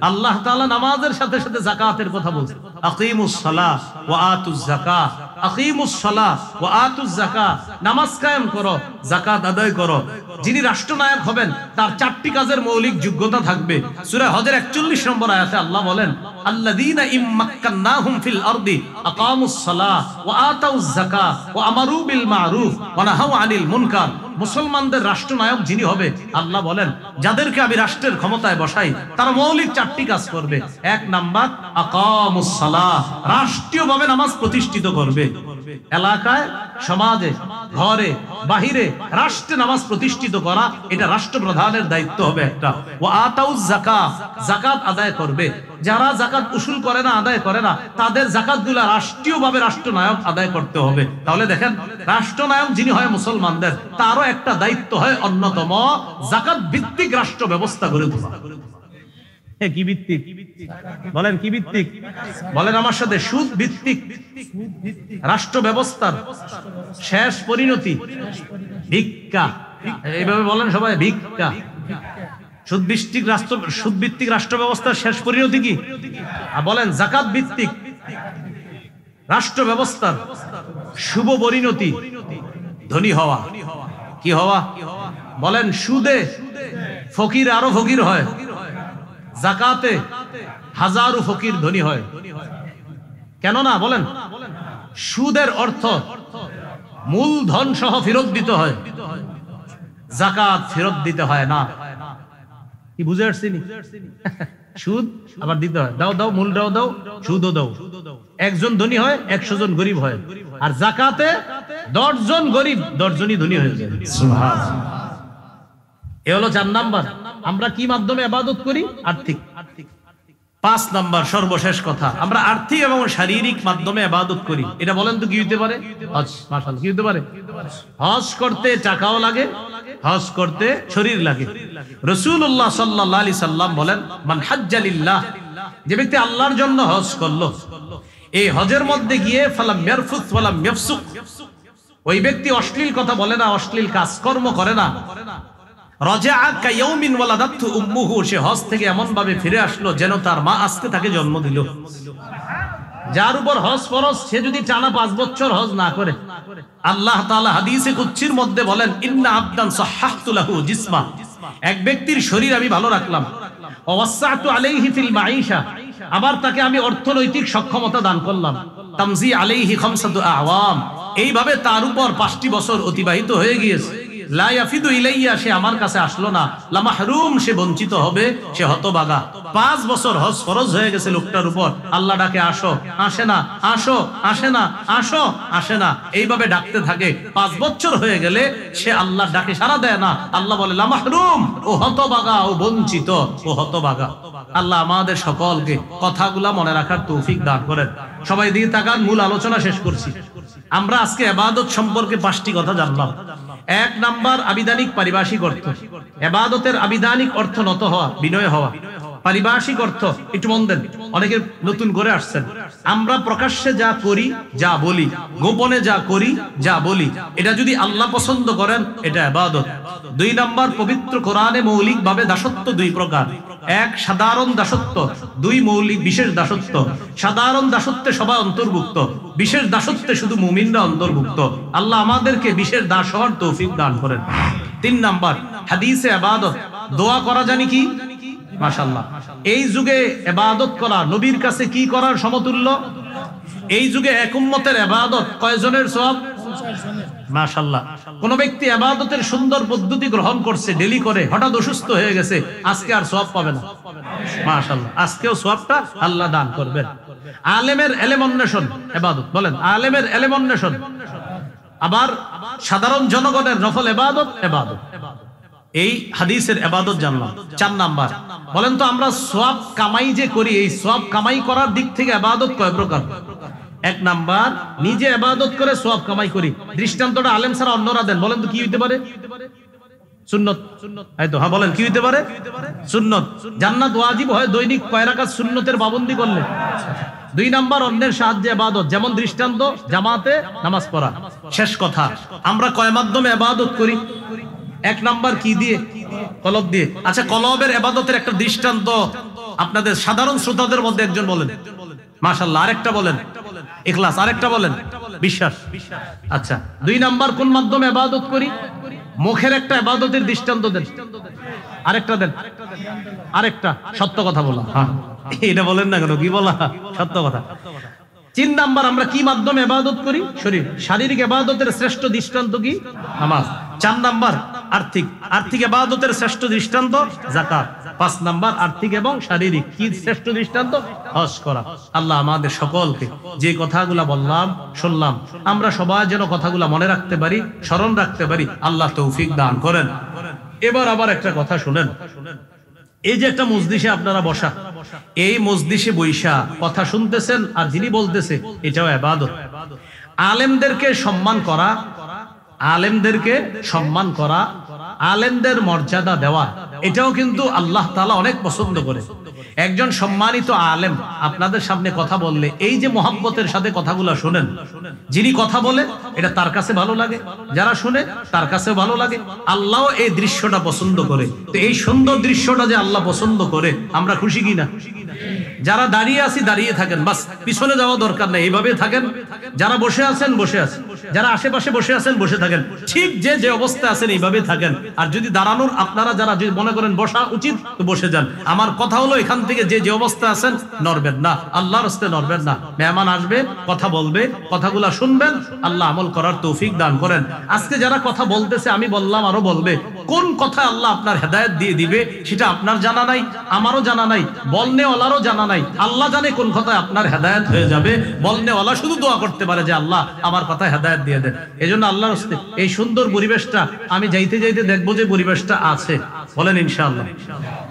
আল্লাহ তাআলা নামাজের সাথে সাথে যাকাতের কথা বলছেন, আকিমুস সালাহ ওয়া আতুজ যাকাত, আকিমুস সালাহ ওয়া আতুজ যাকাত, নামাজ কায়েম করো, যাকাত আদায় করো। যিনি রাষ্ট্রনায়ক হবেন তার 4টি কাজের মৌলিক যোগ্যতা থাকবে। সূরা হজের 41 নম্বর আয়াতে আল্লাহ বলেন আল্লাযীনা ইম্মাক্কান্নাহুম ফিল আরদি আকামুস সালাহ ওয়া আতাউজ যাকাত ওয়া আমারু বিল মারুফ ওয়া নাহাউ আনিল মুনকার, মুসলমানদের রাষ্ট্রনায়ক যিনি হবে, আল্লাহ বলেন যাদেরকে আমি রাষ্ট্রের ক্ষমতায় বসাই তারা মৌলিক 4টি কাজ করবে। 1 নাম্বার আকামুস সালাহ, রাষ্ট্রীয়ভাবে নামাজ প্রতিষ্ঠিত করবে। এলাকায়, সমাজে, ঘরে, বাহিরে রাষ্ট্রে নামাজ প্রতিষ্ঠিত করা, এটা রাষ্ট্রপ্রধানের দায়িত্ব হবে একটা। ওয়া আতাউজ যাকাত, যাকাত আদায় করবে। যারা যাকাত উসুল করে না, আদায় করে না, তাদের যাকাতগুলো রাষ্ট্রীয়ভাবে রাষ্ট্রনায়ক আদায় করতে হবে। তাহলে দেখেন, রাষ্ট্রনায়ক যিনি হয় মুসলমানদের, তারও একটা দায়িত্ব হয় অন্যতম যাকাত ভিত্তিক রাষ্ট্র ব্যবস্থা গড়ে তোলা। কি ভিত্তিক বলেন? কি ভিত্তিক বলেন আমার সাথে? সুদ ভিত্তিক রাষ্ট্র ব্যবস্থার শেষ পরিণতি ভিক্ষা। এইভাবে বলেন সবাই, ভিক্ষা। সুদ ভিত্তিক রাষ্ট্র ব্যবস্থার শেষ পরিণতি কি? বলেন যাকাত ভিত্তিক রাষ্ট্র ব্যবস্থার শুভ পরিণতি ধনী হওয়া। কি হওয়া? বলেন সুদে ফকির আরো ফকির হয়, যাকাতে হাজারো ফকির ধনী হয়। কেন না বলেন? সুদের অর্থ মূলধন সহ ফেরত দিতে হয়, যাকাত ফেরত দিতে হয় না। কি বুঝে আসছি? সুদ আবার দিতে হয়, দাও দাও, মূলটাও দাও, সুদও দাও। একজন ধনী হয়, 100 জন গরিব হয়। আর যাকাতে 10 জন গরিব, 10 জনই ধনী হয়ে যায়। সুবহানাল্লাহ। এ হলো 4 নাম্বার। আমরা কি মাধ্যমে ইবাদত করি? আর্থিক। 5 নাম্বার সর্বশেষ কথা, আমরা আর্থিক এবং শারীরিক মাধ্যমে ইবাদত করি। এটা বলেন তো কি হতে পারে? হজ। মাশাআল্লাহ, কি হতে পারে? হজ করতে টাকাও লাগে, হজ করতে শরীর লাগে। রাসূলুল্লাহ সাল্লাল্লাহু আলাইহি সাল্লাম বলেন, মান হাজ্জা লিল্লাহ, যে ব্যক্তি আল্লাহর জন্য হজ করলো, এই হজের মধ্যে গিয়ে ফালাম ইয়ারফুস ওয়ালাম ইয়াফসুক, ওই ব্যক্তি অশ্লীল কথা বলে না, অশ্লীল কাজকর্ম করে না। রাজাআ কায়াউমিন ওয়ালাদাতহু উম্মুহু, সে হজ থেকে এমন ভাবে ফিরে আসলো যেন তার মা আজকে তাকে জন্ম দিল। যার উপর হজ ফরজ, সে যদি টানা 5 বছর হজ না করে, আল্লাহ তাআলা হাদিসে কুদসির মধ্যে বলেন, ইন্না আবদান সাহহাতু লাহু জিসমা, এক ব্যক্তির শরীর আমি ভালো রাখলাম। ওয়াসাতু আলাইহি ফিল মাঈশা, আবার তাকে আমি অর্থনৈতিক সক্ষমতা দান করলাম। তামজি আলাইহি খামসাতু আওয়াম, এইভাবে তার উপর 5টি বছর অতিবাহিত হয়ে গিয়েছে। লা ইয়াফিদু ইলাইয়া, সে আমার কাছে আসলো না। লা মাহরুম, সে বঞ্চিত হবে, সে হতভাগা। 5 বছর হজ ফরজ হয়ে গেছে লোকটার উপর, আল্লাহ ডাকে আসো, আসে না, আসো, আসে না, আসো, আসে না, এইভাবে ডাকতে থাকে। 5 বছর হয়ে গেলে সে আল্লাহর ডাকে সাড়া দেয় না। আল্লাহ বলে, লা মাহরুম, ও হতভাগা, ও বঞ্চিত, ও হতভাগা। আল্লাহ আমাদের সকলকে কথাগুলা মনে রাখার তৌফিক দান করেন। সবাই দিকে তাকান, মূল আলোচনা শেষ করছি। আমরা আজকে ইবাদত সম্পর্কে 5টি কথা জানলাম। 1 নাম্বার আবিধানিক পারিভাষিক অর্থ। ইবাদতের আবিধানিক অর্থ নত হওয়া, বিনয় হওয়া। পারিভাষিক অর্থ একটু মন দেন, অনেকে নতুন করে আসছেন। আমরা প্রকাশ্যে যা করি, যা বলি, গোপনে যা করি, যা বলি, এটা যদি আল্লাহ পছন্দ করেন, এটা ইবাদত। 2 নাম্বার, পবিত্র কোরআনে মৌলিক ভাবে দাসত্ব 2 প্রকার। 1 সাধারণ দাসত্ব, 2 মৌলিক বিশেষ দাসত্ব। সাধারণ দাসত্বে সবাই অন্তর্ভুক্ত, বিশেষ দাসত্বে শুধু মুমিনরা অন্তর্ভুক্ত। আল্লাহ আমাদেরকে বিশেষ দাস হওয়ার তৌফিক দান করেন। 3 নাম্বার, হাদিসে ইবাদত, দোয়া করা জানি কি? মাশাআল্লাহ। এই যুগে ইবাদত করা নবীর কাছে কি করার সমতুল্য? এই যুগে এক উম্মতের ইবাদত কয়জনের সওয়াব? মাশাআল্লাহ। কোন ব্যক্তি ইবাদতের সুন্দর পদ্ধতি গ্রহণ করছে, ডেলি করে, হঠাৎ অসুস্থ হয়ে গেছে, আজকে আর সওয়াব পাবে না। মাশাআল্লাহ, আজকেও সওয়াবটা আল্লাহ দান করবেন। আলেমের ইলম অন্বেষণ ইবাদত, বলেন আলেমের ইলম অন্বেষণ। আবার সাধারণ জনগণের নফল ইবাদত, ইবাদত। এই হাদিসের ইবাদত জানলাম। 4 নাম্বার, বলেন তো আমরা সওয়াব কামাই যে করি, এই সওয়াব কামাই করার দিক থেকে ইবাদত কয় প্রকার? 1 নাম্বার, নিজে ইবাদত করে সওয়াব কামাই করি। দৃষ্টান্তটা আলেম ছাড়া অন্যরা দেন, বলেন তো কি হইতে পারে? সুন্নত। এই তো, হ্যাঁ বলেন কি হইতে পারে? সুন্নত। জান্নাত ওয়াজিব হয় দৈনিক কয় রাকাত সুন্নতের পাবন্দি করলে? 2 নাম্বার, অন্যের সাহায্যে ইবাদত, যেমন দৃষ্টান্ত জামাতে নামাজ পড়া। শেষ কথা, আমরা কয় মাধ্যমে ইবাদত করি? 1 নাম্বার কি দিয়ে? কলব দিয়ে। আচ্ছা, কলবের ইবাদতের একটা দৃষ্টান্ত আপনাদের সাধারণ শ্রোতাদের মধ্যে একজন বলেন। মাশাআল্লাহ। আরেকটা বলেন ইখলাস, আরেকটা বলেন বিশ্বাস। আচ্ছা, 2 নাম্বার কোন মাধ্যমে ইবাদত করি? মুখের একটা ইবাদতের দৃষ্টান্ত দেন। আরেকটা দেন, আরেকটা সত্য কথা বলা। হ্যাঁ, এটা বলেন না কেন? কি বলা? সত্য কথা। 3 নাম্বার, আমরা কি মাধ্যমে ইবাদত করি? শরীর। শারীরিক ইবাদতের শ্রেষ্ঠ দৃষ্টান্ত কি? নামাজ। 4 নাম্বার আর্থিক। আর্থিক ইবাদতের শ্রেষ্ঠ দৃষ্টান্ত যাকাত। 5 নাম্বার আর্থিক এবং শারীরিক কি শ্রেষ্ঠ দৃষ্টান্ত? হজ করা। আল্লাহ আমাদের সকলকে যে কথাগুলো বললাম শুনলাম আমরা সবাই যেন কথাগুলো মনে রাখতে পারি, স্মরণ রাখতে পারি, আল্লাহ তৌফিক দান করেন। এবার আবার একটা কথা শুনেন, এই যে একটা মজলিসে আপনারা বসা, এই মজলিসে বৈশা কথা শুনতেছেন আর যিনি বলতেছে এটাও ইবাদত। আলেমদেরকে সম্মান করা, আলেমদেরকে সম্মান করা, আলেমদের মর্যাদা দেওয়া, এটাও কিন্তু আল্লাহ তাআলা অনেক পছন্দ করে। একজন সম্মানিত আলেম আপনাদের সামনে কথা বললে এই যে মহব্বতের সাথে কথাগুলো শুনেন, যিনি কথা বলে এটা তার কাছে ভালো লাগে, যারা শুনে তার কাছে ভালো লাগে, আল্লাহ এই দৃশ্যটা পছন্দ করে। তো এই সুন্দর দৃশ্যটা যে আল্লাহ পছন্দ করে আমরা খুশি কিনা? যারা দাঁড়িয়ে আছি দাঁড়িয়ে থাকেন, বাস পিছনে যাওয়া দরকার নেই, এইভাবে থাকেন। যারা বসে আছেন বসে আছেন, যারা আশেপাশে বসে আছেন বসে থাকেন, ঠিক যে যে অবস্থায় আছেন এইভাবে থাকেন। আর যদি দাঁড়ানোর আপনারা যারা যদি মনে করেন বসা উচিত তো বসে যান। আমার কথা হলো এখান থেকে যে যে অবস্থায় আছেন নড়বেন না, আল্লাহর রাস্তায় নড়বেন না। মেহমান আসবে, কথা বলবে, কথাগুলা শুনবেন, আল্লাহ আমল করার তৌফিক দান করেন। আজকে যারা কথা বলতেছে আমি বললাম আরো বলবে, কোন কথা আল্লাহ আপনার হেদায়েত দিয়ে দিবে সেটা আপনার জানা নাই, আমারও জানা নাই, বলনেওয়ালারও জানা নাই। আল্লাহ জানে কোন কথায় আপনার হেদায়েত হয়ে যাবে। বলনেওয়ালা শুধু দোয়া করতে পারে যে আল্লাহ আমার কথায় হেদায়েত দিয়ে দেন। এজন্য আল্লাহর রাস্তায় এই সুন্দর পরিবেশটা আমি যাইতে যাইতে দেখবো যে পরিবেশটা আছে, বলেন ইনশাআল্লাহ।